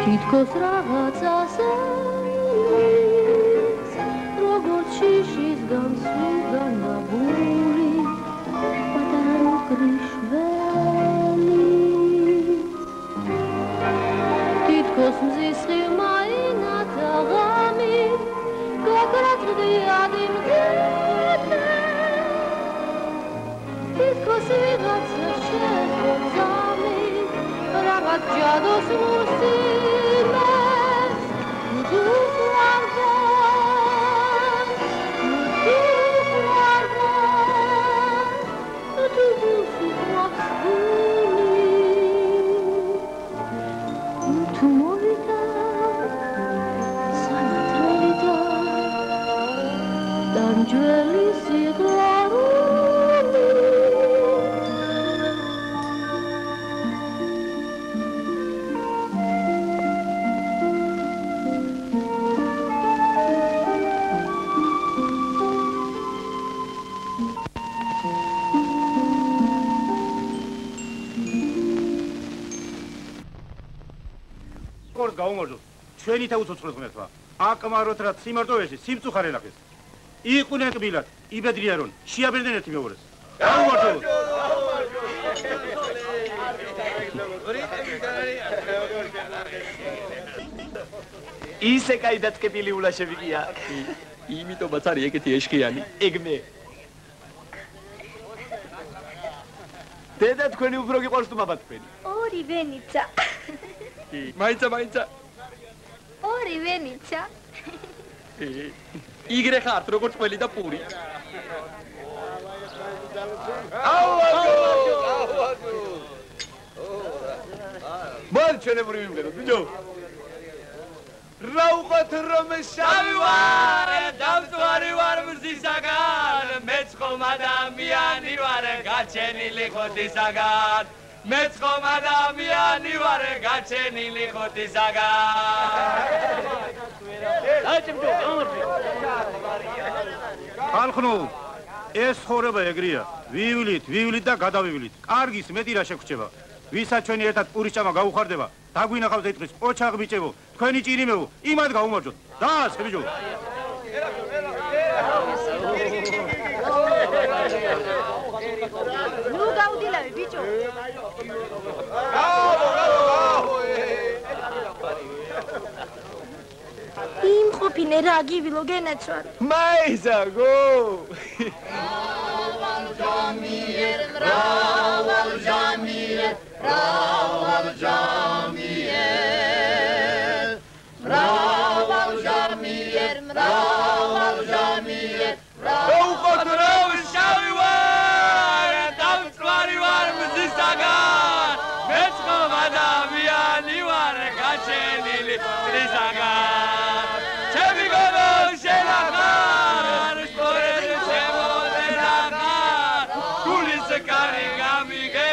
თითქოს რაღაცას ელს, როგორც შიშისგან სულგან ნაბული, პატარა გრიშველი. თითქოს მზის ხილმა ინათა ღამი, გაგრაწყდიად იმდეთე, თითქოს ვიღაცა შეხვძამი, რაღაც ჯადოს მუსიმეს, თუ მოვიდა სამართალიდა დამჯველი სიყვარული. გაუმარჯოთ. ჩვენი თავუცოცხლოს ღმერთმა. აკმაროთ რა სიმარტოვეში სიმწუხარე ნახეს. იყვნენ კბილად, იბედრიან რომ შეაბერდნენ ერთი მეორეს. გაუმარჯოთ. ისე კაი დაწკეპილი ულაშები გია. იმიტომაც არის ეგეთი ეშხიანი, ეგ მე. დედა თქვენი უფრო გიყვარს თუ მამա თქვენი? ორი ვენიცა. მაინცა. ორი ვენიცა. იგრე ხართ როგორც ყველი და პური. მან ჩვენებური ვიმღეროთ, ბიჭო. რა უყოთ რომ შავი ვარ, დამწვარი ვარ მზისაგან, მეც ხომ ადამიანი ვარ, გაჩენილი ხოთისაგან. მეც ხომ ადამიანი ვარ, გაჩენილი ხოთისაგან. ხალხნო, ეს ხორება ეგრეა. ვივლით და გადავივლით. კარგის მეტი რა შეგრჩება. ვისაც ჩვენი ერთად პურის ჭამა გაუხარდება, დაგვინახავს ეტყვის ოჩაღ ბიჭებო, თქვენი ჭირიმეო, იმად გაუმარჯოთ. დაასხე ბიჭო. ნუ გაუდილავი ბიჭო. იმ ყოფინე რა გივილო გენაცვალ. მაიზაგო. რავალ ჯამიერ. უყოთ რომ შავი ვარ, დამწვარი ვარ მზისაგან, მეც ხომ ადამიანი ვარ, გაჩენილი ხოთისაგან. ჩემი გოგო კარი გამიგე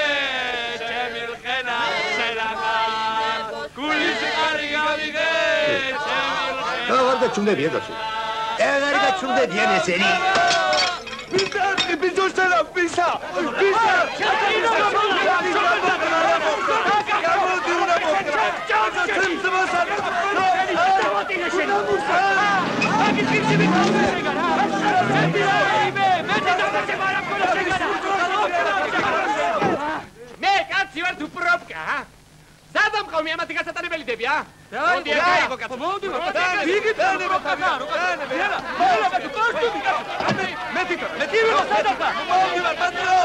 ჩემი ხენა შენახარ გულის კარი გამიგე ჩემი ხენა ვარ გაჩუმდები ეგაცო ეგარი გაჩუმდებიან ესენი ბიძოსელა ბისა მე კაცი ვარ თუ პროპკა სადამ ყავმი ამათი გასატარებელი დები მოდი აკაიბო კაცო მოდი ვიგი თანე მოხარ მოლა თუ კოსტუმი მე თვითონ სადამ მოდი ვარ პატრო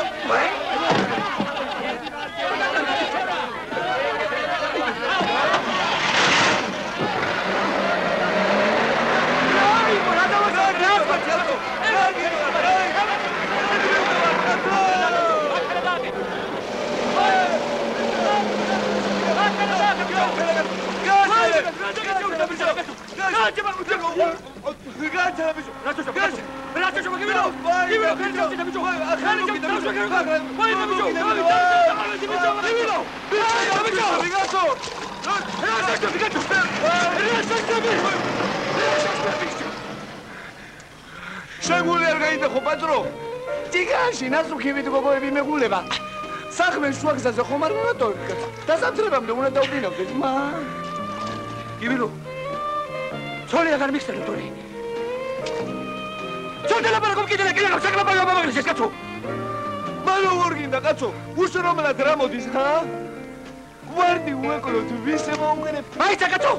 შეგული არ გაიდეხო პატრო ტიგანში ნასუქი ვიდგობოები მეგულება საქმე შუაგზაზე ხომ არ უნდა თორკაც დასამთავრებამდე უნდა დავდინავდეთ მა გიბილო ცოლი აღარ მიხსენე თორე ცოტა პარაკომ კიდე კიდე საკლაპაიო მომაგრეს ეს კაცო მალო ვორგინდა კაცო უშრომლად რა მოდის ხა გვარდი უეკლოთ ვისე მოუგერებ მაიცა კაცო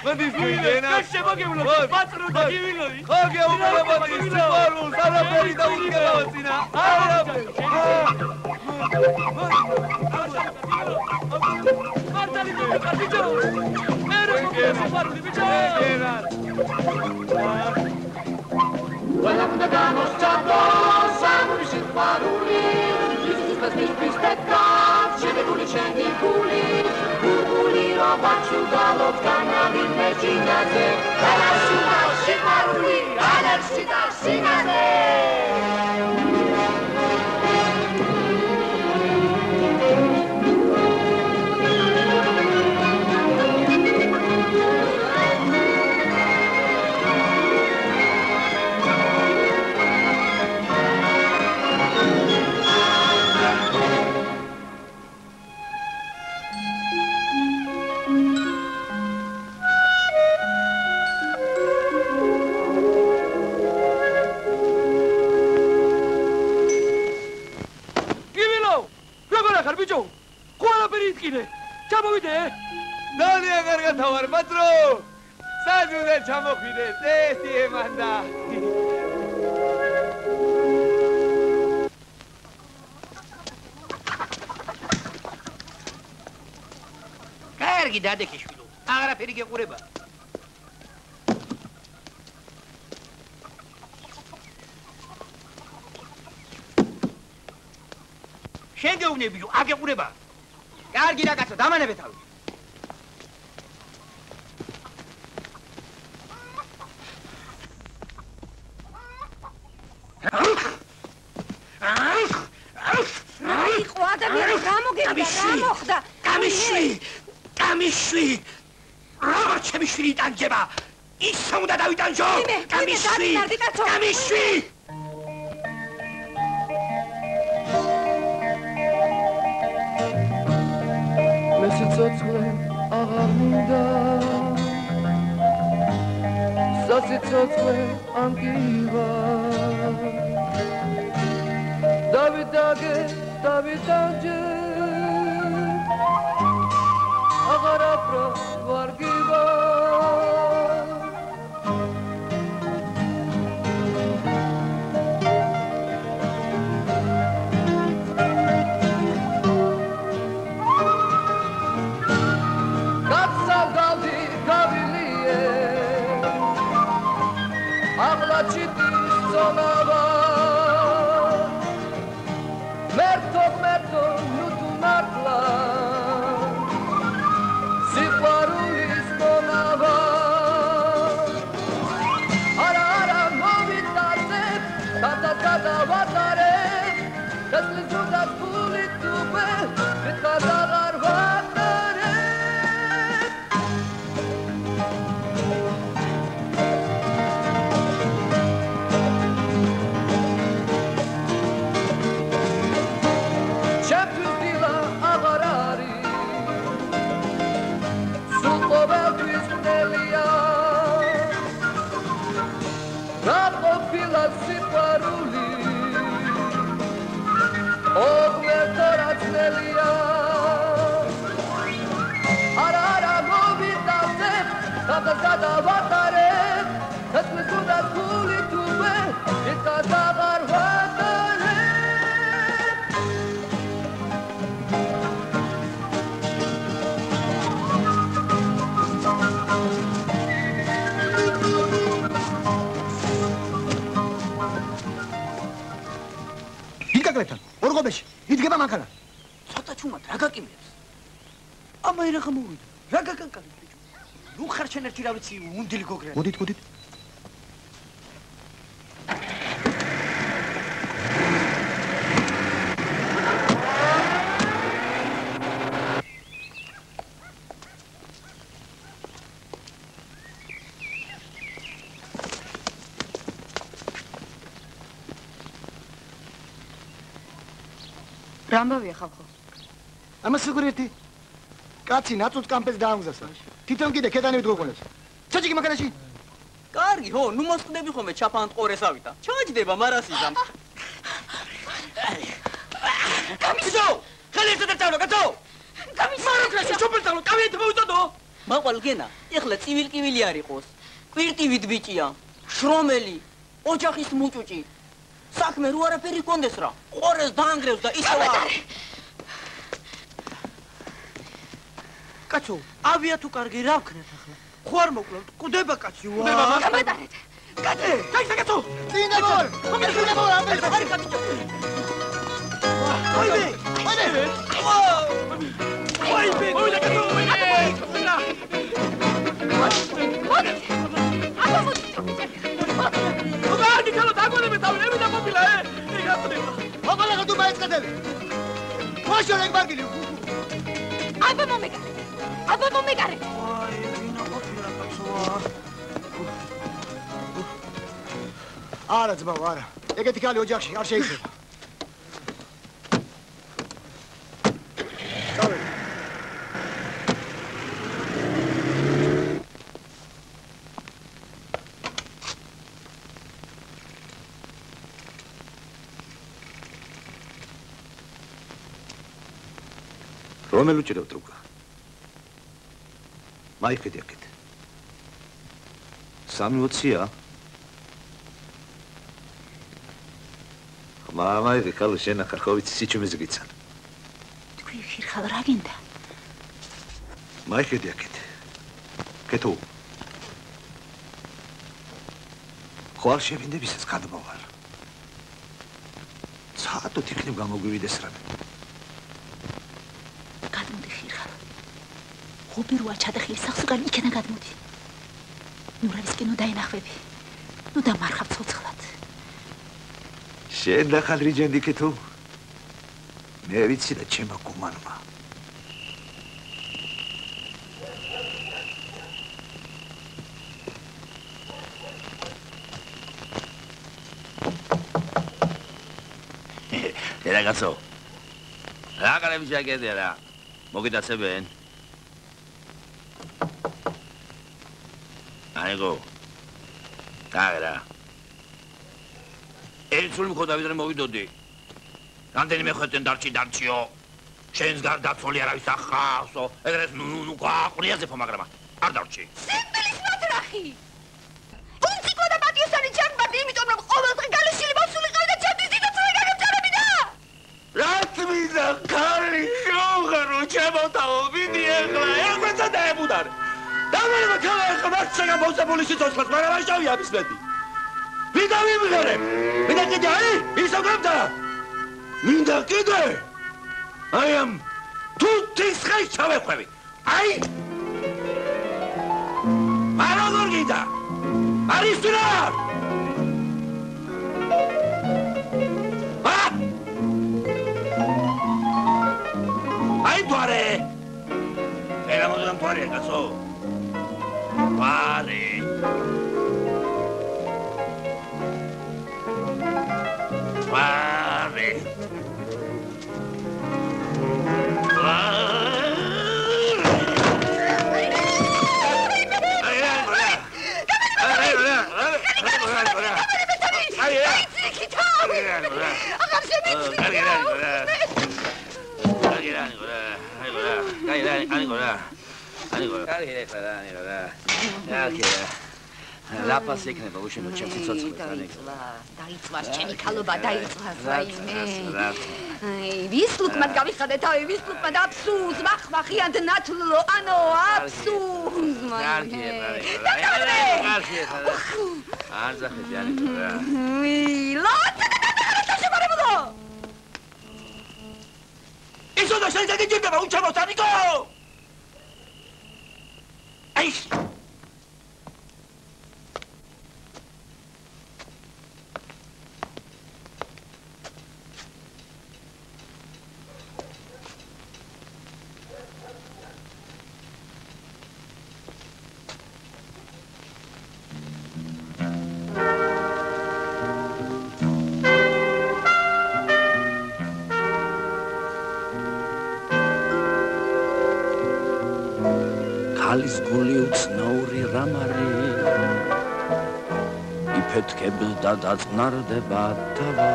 Mă discutăm, n-aș ce mă găulă, patru de ghiviloi. Hă, găulă, mă discutăm. სიყვარულს არაფერი დაუდგებავცინა. არაფერი. მართალი გიყარ ბიჭო. მე რო სიყვარული ბიჭო. Ყველამ და გამოსწავლო სამური სიყვარული ისწრებს მისტეკა შეგებული შენი გული გული რო ბაჩუდალო განავი მეჭინაზე ალერსიდა სიყვარული ალერსიდა სინაზე დალია კარგად თავარ ბატრო საჯუდე ჩამოხვიდე წესი ემანდა კარგი დადექიშვილო აღარაფერი გეყურება შენ გეუბნები აგეყურება კარგი რა კაცო დამანებე თავი აიყო ადამიანი გამოგებდა რა მოხდა გამიშვი რა ჩემი შვილი დაგება ისე უნდა დავიტანჯო გამიშვი მე სიცოცხლე აღარ მინდა სასიცოცხლე ამკივა დავიტანჯე აღარ აფრო ვარგივა გაცალდავდი გავილიე აღლაჩიტის ზონავა მერტო ნუტუ მართლა სიყვარულის მონავა არა მოვიტაცებ გადავატარებ დასლის უნდა ფულით თუბე ვიტყარ აღარ ვატარებ ჩემთვის დილა აღარ არის სულ ყოველთვის ხდელია რა ყოფილა სიყვარული ოღმერთო რა ძნელია არა მოვიტაცებ გადავატარებ დასლის უნდა ფული თუბე ვიტყარ აღარ ვატარებ იგაგრებთან ორღობეში იდგება მანქანა ცოტა ჩუმად რა გაკიმლებს ამა ერა გამოვიდა რა გაკანკალებს ბიჭო ნუ ხარ შენ ერთი რა ვიცი უნდილი გოგრა მოდით რამბავია ხალხო? ამას სიგურითი? კაცი ნაცუც კამპეს დაამგზავნა. თვითონ კიდე ქედანივით გოგონებს. ჩაჭიკი მანქანაში. კარგი, ხო, ნუ მოსყდები ხომე ჩაფანტ ყორესავითა. ჩაჯდება მარასიზამ. გამიძო! ხელი ერთად წავრო, კაცო! გამიძო! მაროკლაში შოპერტალო, კავიეთ მოვიწოდო! მაყვალ გენა, ეხლა წივილ-კივილი არ იყოს. კვირტივით ბიჭია. შრომელი. ოჯახის მუჭუჭი. საქმე რო არაფერი კონდეს რა. ყორეს დაანგრევს და ისევ კაცო, ავია თუ კარგი რა ვქნათ ახლა? ხო არ მოკლავთ, კვდება კაცი, ვა. გამატარეთ. კაცი, გაიცა კაცო. წინებორ, წინებორ, ამბეს. ვაიმე, ვაიმე. ვაიმე, მოვიდა კაცო, ვაიმე. გარი ქალო დაგონებე თავი, ემი დამობილა, ეგატრება. აბა თუ მაიწყდები. ვაშორ ეგ ბაგილი. აბა მომეკარე. აბა მომეკარე. ვაი, ვინა ყოფილა კაცოა. არა ძმაო, არა. ეგეთი ქალი ოჯახში არ შეიძლება. რომელ უჭირავთ რუგა? მაიხედი აქეთ. 3.20-ია? მაიხედი ხალო შენ ახარ ხო ვიცი სიჩუმეზე გიცან. თქვი ხირხალ რა გინდა? მაიხედი აქეთ. კეთო. ხო არ შევინდებისაც გადმოვარ. საათო თიქნებ გამოგვივიდეს რამე. ოპერვა ჩადახილი სახსგან იქენა გადმოდი. ნურავისკენ ნუ დაინახვები. ნუ დამარხავ ცოცხლად. შენ ნახალ რიჯენდი კეთო? მე ვიცი და ჩემო გუმანმა. რა გასო? რა კარები შეგედე რა? მოგიდაცებენ? აიგო. კაგრა. ერთული მქონდა ვიდრე მოვიდოდი. რამდენიმე ხვეთენ დარჩიო. შენს გარდა ცოლი არავის ახავსო. ეგრეს ნუ გააყრიაზეფო მაგრამ არ დარჩი. სიმბილის მოძრახი. უნციკო და პატიოსანი ჩამბარდი, იმიტომ რომ ყოველდღე გალიშილი მოსულიყავი და ჩემთვის დიდ წრე გაგებჭარები და. რა თვიდა ქალი შოღარო ჩემოთაო მიდი ახლა ერთად დაებუდარე. დამალება ქალა ახლა მარცხენა მოსებული სიცოცხლეს მაგრამ არ შავია მისმედი. ვიდა ვიმღერე? მინდა კიდე აი ისო გამდა. მინდა კიდე. აი ამ თუთის ხაი ჩავეხვევი. აი მარაგორ გიდა. არის თუ რა? აი თوارე. ელა მოდამ თوارე კაცო. Vale. Vale. 라파스 იქნება უშენო ჩემს ცოცხლებს ანეკდოტა. დაიწვას ჩემი ქალობა დაიწვას რაიმე. აი ვისლუკმად გავიხადე თავი ვისლუკმად აფსუს ვახმახიან ნათლო ანო აფსუს. არ ზახეთი ანეკდოტა. ლოცა და შემარებოდო. ისო და შენ დაგიჭირდება უჩამოთ ანიკო. აი ქალის გული უცნაური რამარი იფეთქებს და დაწნარდება თავა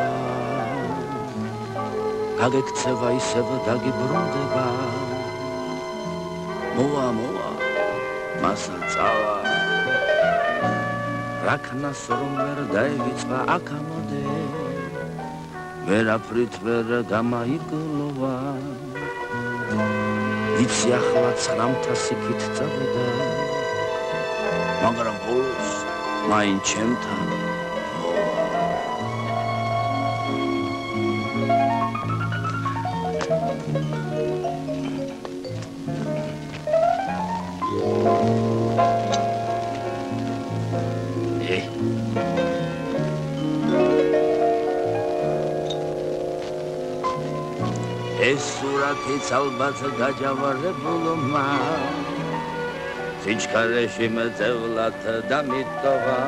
გაგექცევა ისევ დაგიბრუნდება მოვა მას წავა რაკნას რომ ვერ დაივიწყა აქ ამოდე ვერაფრით ვერ გამაიგლოვა იცი ახლა 900 იქით წავიდა მაგრამ ბოლოს მაინც ჩემთან ეს სურათიც ალბათ გაჯავარებულმა სიჩქარეში მეძევლად დამიტოვა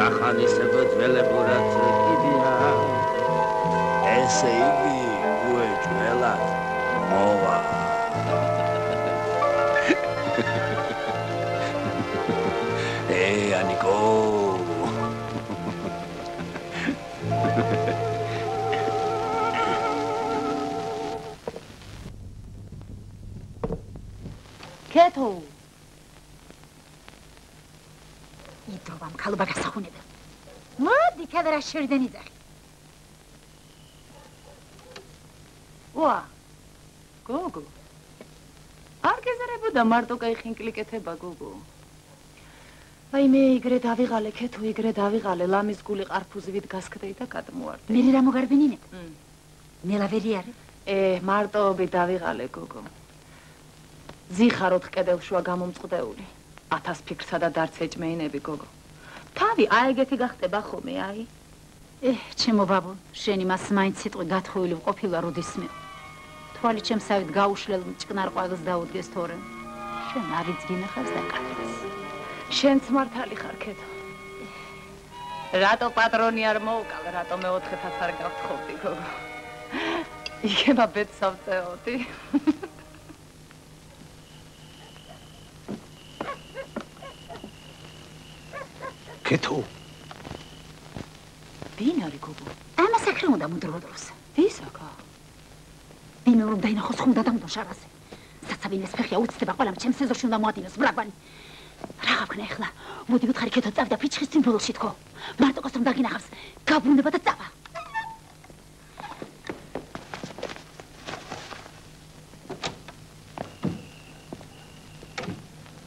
რახანისებ ძველებურად კიდია ესე იგი უეჭველად მოვა ანიკო კეთო იდროვა მკალობა გასახუნებელ მოდი კადრა შერდენ იძახი ვა გოგო არ გეზარებოდა მარტო კაი ხინკლიკეთება გოგო აი მე იგრე დავიღალე კეთო იგრე დავიღალე ლამის გული ყარფუზივით გასკდეი და გადმოვარდე მე რა მოგარბინინებ ნელა ვერი არის მარტოობით დავიღალე გოგო ზიხაროთ კედელშუა გამომწყდეული 1000 ფიქრსა და დარც ეჭმეინები გოგო თავი აეგეთი გახდება ხოლმე აი ჩემო ბაბო შენი მას მაინც სიტყვი გათხოვილი ყოფილა როდისმე თვალი ჩემსავით გაუშლელ მჭკნარ ყვავილს დაუდგეს თორემ შენ არიც გინახავს და კაცს შენც მართალი ხარ კეთო რატო პატრონი არ მოუკალ რატო მე-40000 არ გავთხოვდი გოგო იქება ბედს ავწეოდი კეთო ვინ არის გოგო ამას აქ რა უნდა მუდროდროს ვისაკა ვინმე რომ დაინახოს ხუმდა და უნდა შარაზე საცავინეს ფეხი აუცდება ყველამ ჩემს სეზონში უნდა მოადინოს ბრაგვანი რა გავქნა ახლა მოდი ვითხარი კეთო წავიდა ფიჩხის სიმბოლოში თქო მარტოკოს რომ დაგინახავს გაბრუნება და წავა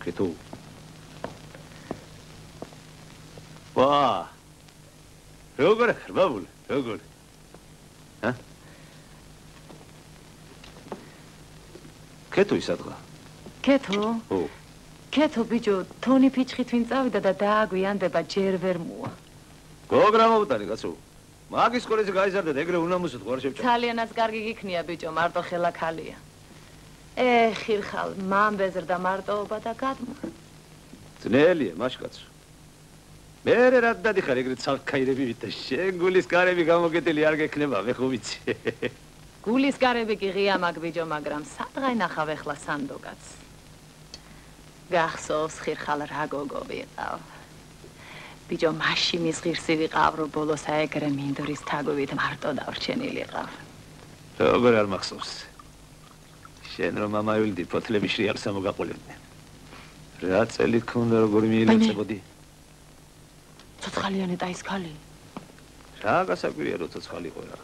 კეთო ვა როგორ ხარ ბაბულ როგორ კეთო ისადღა კეთო კეთო ბიჭო თონი ფიჩხით ვინ წავიდა და დააგვიანდება ჯერ ვერ მოვა გოგრამოვტანი კაცო მაგის სკოლაზე გაიზარდეთ ეგრე უნამუსოდ ხარ შევჭა ძალიანაც კარგი გიქნია ბიჭო მარტო ხელა ქალია ხირხალ მან ბეზრდა მარტოობა და გადმო ძნელია მაშკაცო მერე რა დადიხარ ეგრე ცალკაირები ვით და შენ გულის კარები გამოგეტილი არ გექნება მე ხო ვიცი გულის კარები კი ღია მაგ ბიჭო მაგრამ სადღა ინახავ ახლა სანდოგაც გახსოვს ხირხალ რა გოგო ვიყავ ბიჭო მაშინის ღირსი ვიყავ რომ ბოლოს აეგრე მინდორის თაგვით მარტო დავრჩენილიყავ როგორ არ მახსოვს შენ რომ ამავილდი ფოთლები შრიალს ამოგაყოლებდნენ რა წელი ქონდა როგორი მიილეწებოდი ცოცხალიანი და ის ქალი რა გასაკვირია რომ ცოცხალი იყო რა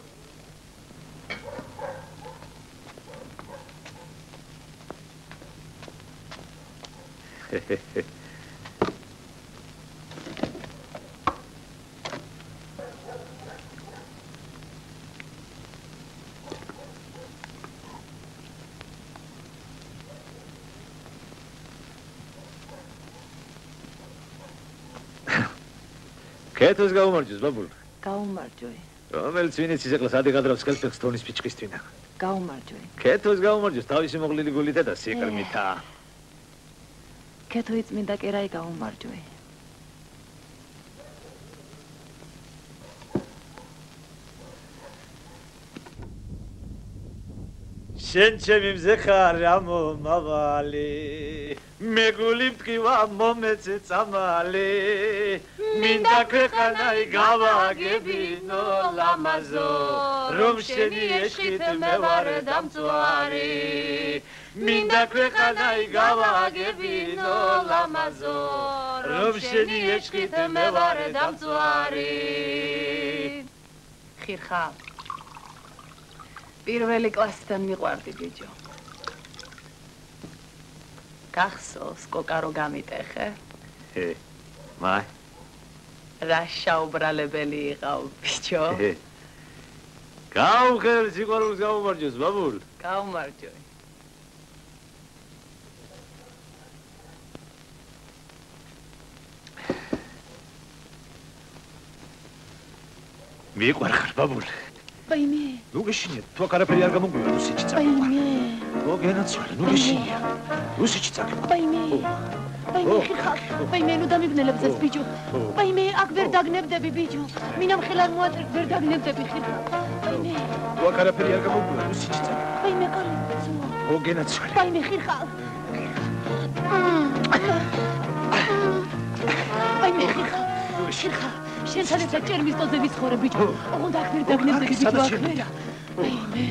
კეთოს გაუმარჯოს ბაბულ გაუმარჯოე რომელიც ვინიც ისე კლას ადიღადრავს ხელფეხს თონის ფიჩხისთვინა გაუმარჯოე კეთოს გაუმარჯოს თავისი მოღლილი გულით და სიყრმითა კეთო იწმინდა კერაი გაუმარჯოე შენ ჩემი მზე ხარ ამო მავალი მე გული მტკივა მომეცე წამალი მინდა ქვეყანაი გავაგებინო ლამაზო რომ შენი ეშხით მე ვარ დამწვარი მინდა ქვეყანაი გავაგებინო ლამაზო რომ შენი ეშხით მე ვარ დამწვარი ხირხა პირველი კლასიდან მიყვარდი ბიჭო გახსოვს კოკა რო გამიტეხე მაი რა შაუბრალებელი იყავ ბიჭო გავხერ სიყვარულს გაუმარჯოს ბაბულ გაუმარჯოი მიყვარხარ ბაბულ ბაიმე ნუ გეშინია თუ არაფერი არ გამოგვივა ნუ სიჩი წაკვა ბაიმე ო გენაცვალე ნუ გეშინია ნუ სიჩი წაკვა ბაიმე ბაიმე ხიხარ ბაიმე ნუ დამიბნელებ ეს ბიჭო ბაიმე აქ ვერ დაგნებდები ბიჭო მინამ ხელარ მოაწერთ ვერ დაგნებდები ხიხარ ბაიმე თუ არაფერი არ გამოგვივა ნუ სიჩი წაკვა ბაიმე კალი ო გენაცვალე ბაიმე ხიხარ ბაიმე ხიხარ ხიხარ შენ სადაც ჭერმისტოზე ვიცხოვრე ბიჭო ოღონდ აქ ვერ დაგნებდები ბიჭო აქ ვერა ბაიმე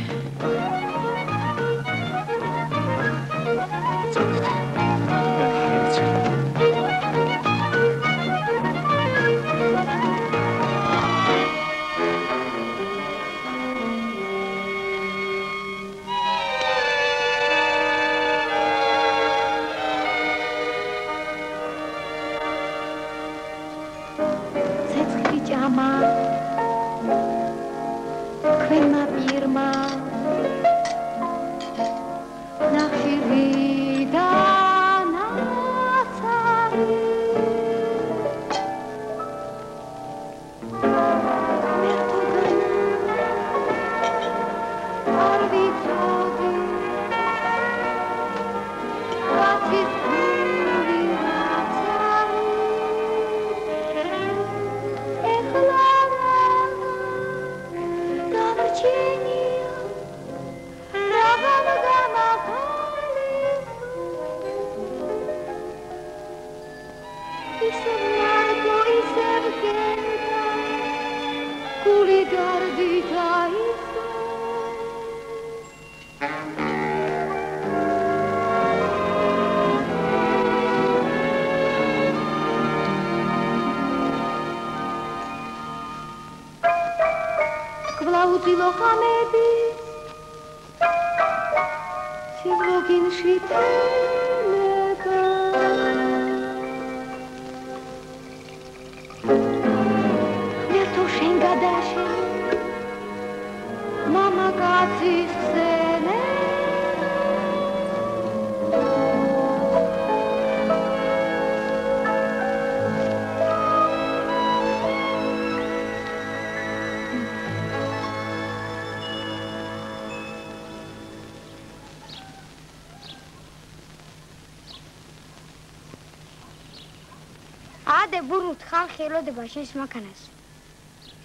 ადე ბურნუთ ხან ხელოდება შენს მანქანას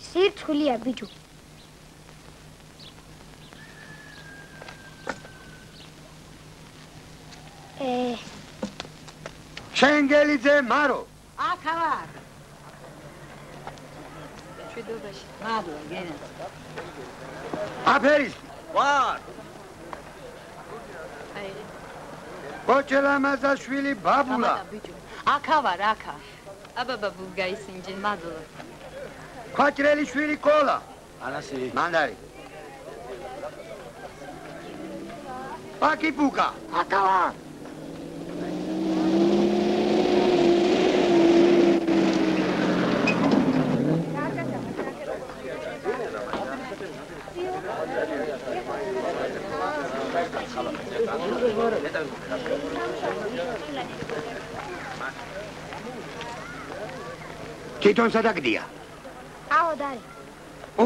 სირცხვილია ბიჭო შენგელიძე მარო აქ ვარ შვიდობაში მადლობა გენა აფერისტი ვარ ბოჭელამაზაშვილი ბაბულა აქა ვარ აქა აბა ბაბულ გაისინჯე მადლობა ხაჭრელი შვილი კოლა ანასი მანდარი აკიპუკა აქა ვარ თვითონ სადაგდია? აოდარი. ო,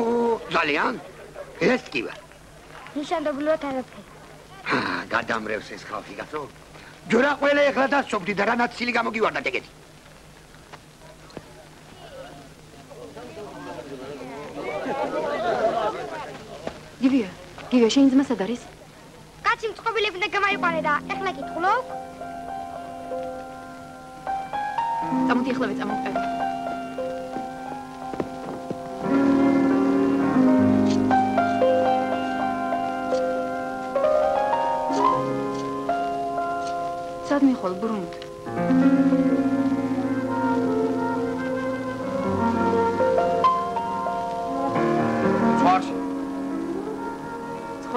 ძალიან? ეს კი ვარ. ნიშანდობლივად არაფერი. გადამრევს ეს ხალხი კაცო. ჯორა ყველა ეხლა დასწობდი და რანაც სილი გამოგივარდა ეგეთი. გივია, შენი ძმა სად არის? კაცი მწყობილები და გამაიყვანე და ეხლა კითხულობ? წამოდი ეხლავე წამოვყევი.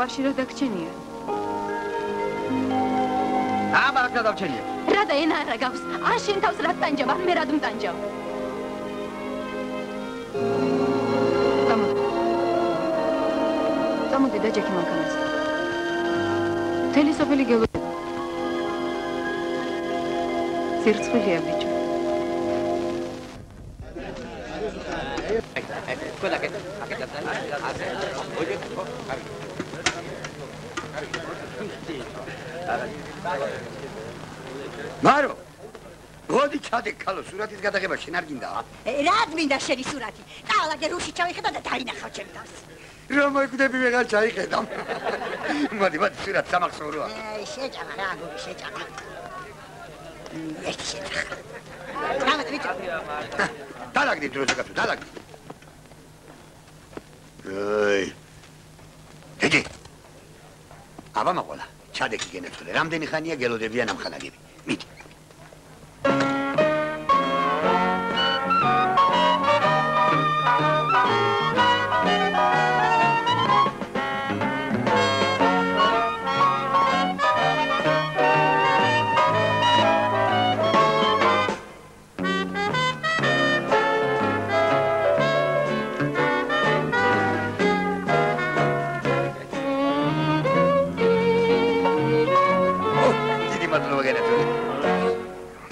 ზღვარში რა დაგჩენია? აბა რა დავჩენია? რა და ენა რა გავს? ან შენ თავს რა ტანჯავ, ან მე რა დმტანჯავ? Წამოდი დაჯექი მანქანაზე. მთელი სოფელი გელოდება. სირცხვილია ბიჭო. მარო მოდი ჩადე ქალო სურათის გადაღება შენ არ გინდა? რა მინდა შენი სურათი? წავალაგე რუში ჩავიხედა და დაინახავ ჩემ თავს. რომ მოიკვდები ვეღარ ჩაიხედავ. მოდი სურათ სამახსოვროა. შეჭამა რა გული შეჭამა. ერთი შეჭამა. წამოდი ბიჭო. დალაგდი დროზე კაცო დალაგდი. აი. ედი. აბა მაღლა ჩადეკი გენეცხლე. რამდენი ხანია გელოდებიან ამ ხანაგები? მიდი.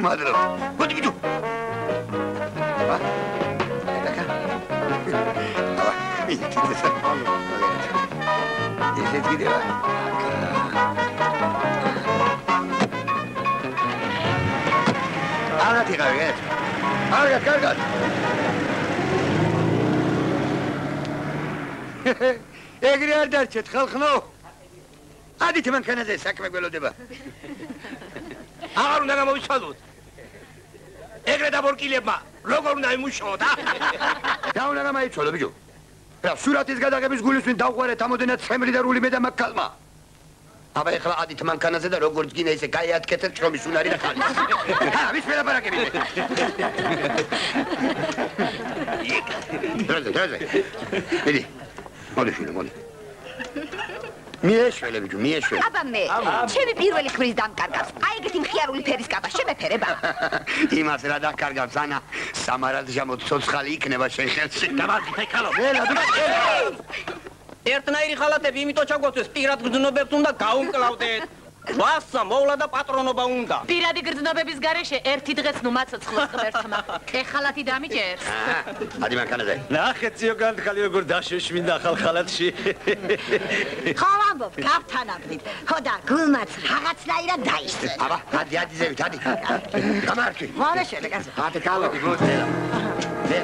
Madro, what do? ეგრე არ დარჩეთ ხალხნო. ადით მანქანაზე საქმე გველოდება. აღარ უნდა გამოვიცვალოთ. ეგრე დაბორკილებმა როგორ უნდა იმუშაოთ, ა? რა უნდა გამაიცვალო, ბიჭო? რა სურათის გადაღების გულისვინ დავყარეთ ამოდენად ცხემლი და რული მე და მაკალმა. აბა ეხლა ადით მანქანაზე და როგორც გინდა ისე გაიათქეთ ჭრომის უნარი და ხალი. ჰა, ვის მელაპარაკები? დროზე. მიდი. მოდი. მიეშველი ბიჭო, მიეშველი. აბა მე, ჩემი პირველი ხვრის დამკარგავს. აი ეგეთი მხიარული ფერის კაბა შემეფერება. იმას რა დაკარგავს, ანა? სამარად ჟამოთ ცოცხალი იქნება შენ ხელში. დავარდე ქალო. ერთნაირი ხალათები იმიტომ ჩაგვაწვეს, პირად გრძნობებს უნდა გაუმკლავდეთ. ვასა მოვლა და პატრონობა უნდა. პირადი გრძნობების გარეშე ერთი დღეც ნუ მაცოცხლოს ღმერთმა. ეხალათი დამიჯერს. ადი მანქანაზე. ნახეთ ზიოგანთ ხალი როგორ დაშოშმინდა ახალ ხალათში. ხო ამბობ, გავთანაბრით. ხო და გულმაც რაღაცნაირად დაისწრე. აბა, ადი ზევით, ადი. გამართი. მორე შენეკაზე. ადი კალო, მოძელა. დე.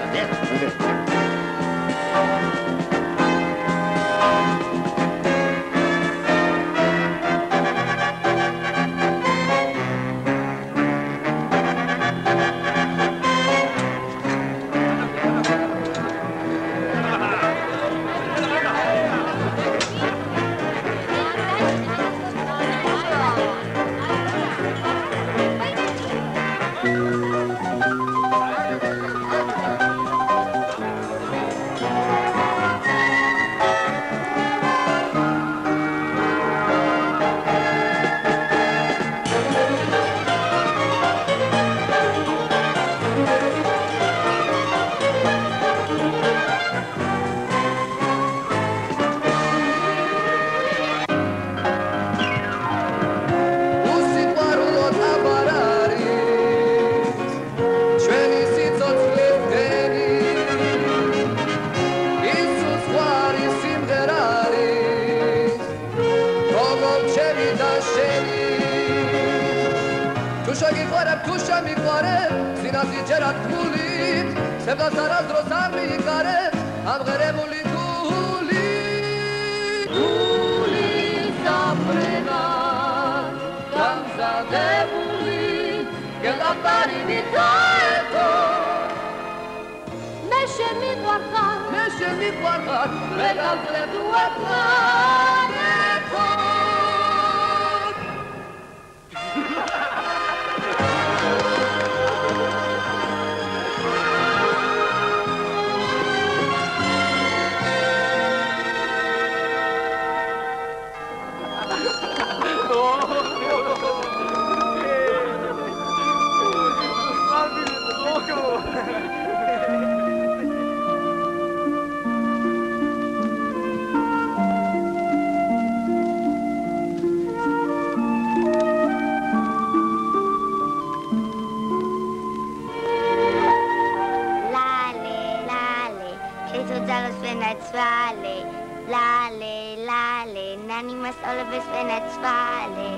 ლალე ლალე ნანი მასწავლებს ვენაცვალე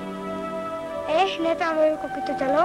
ნეტა მოიქო კიტოძალო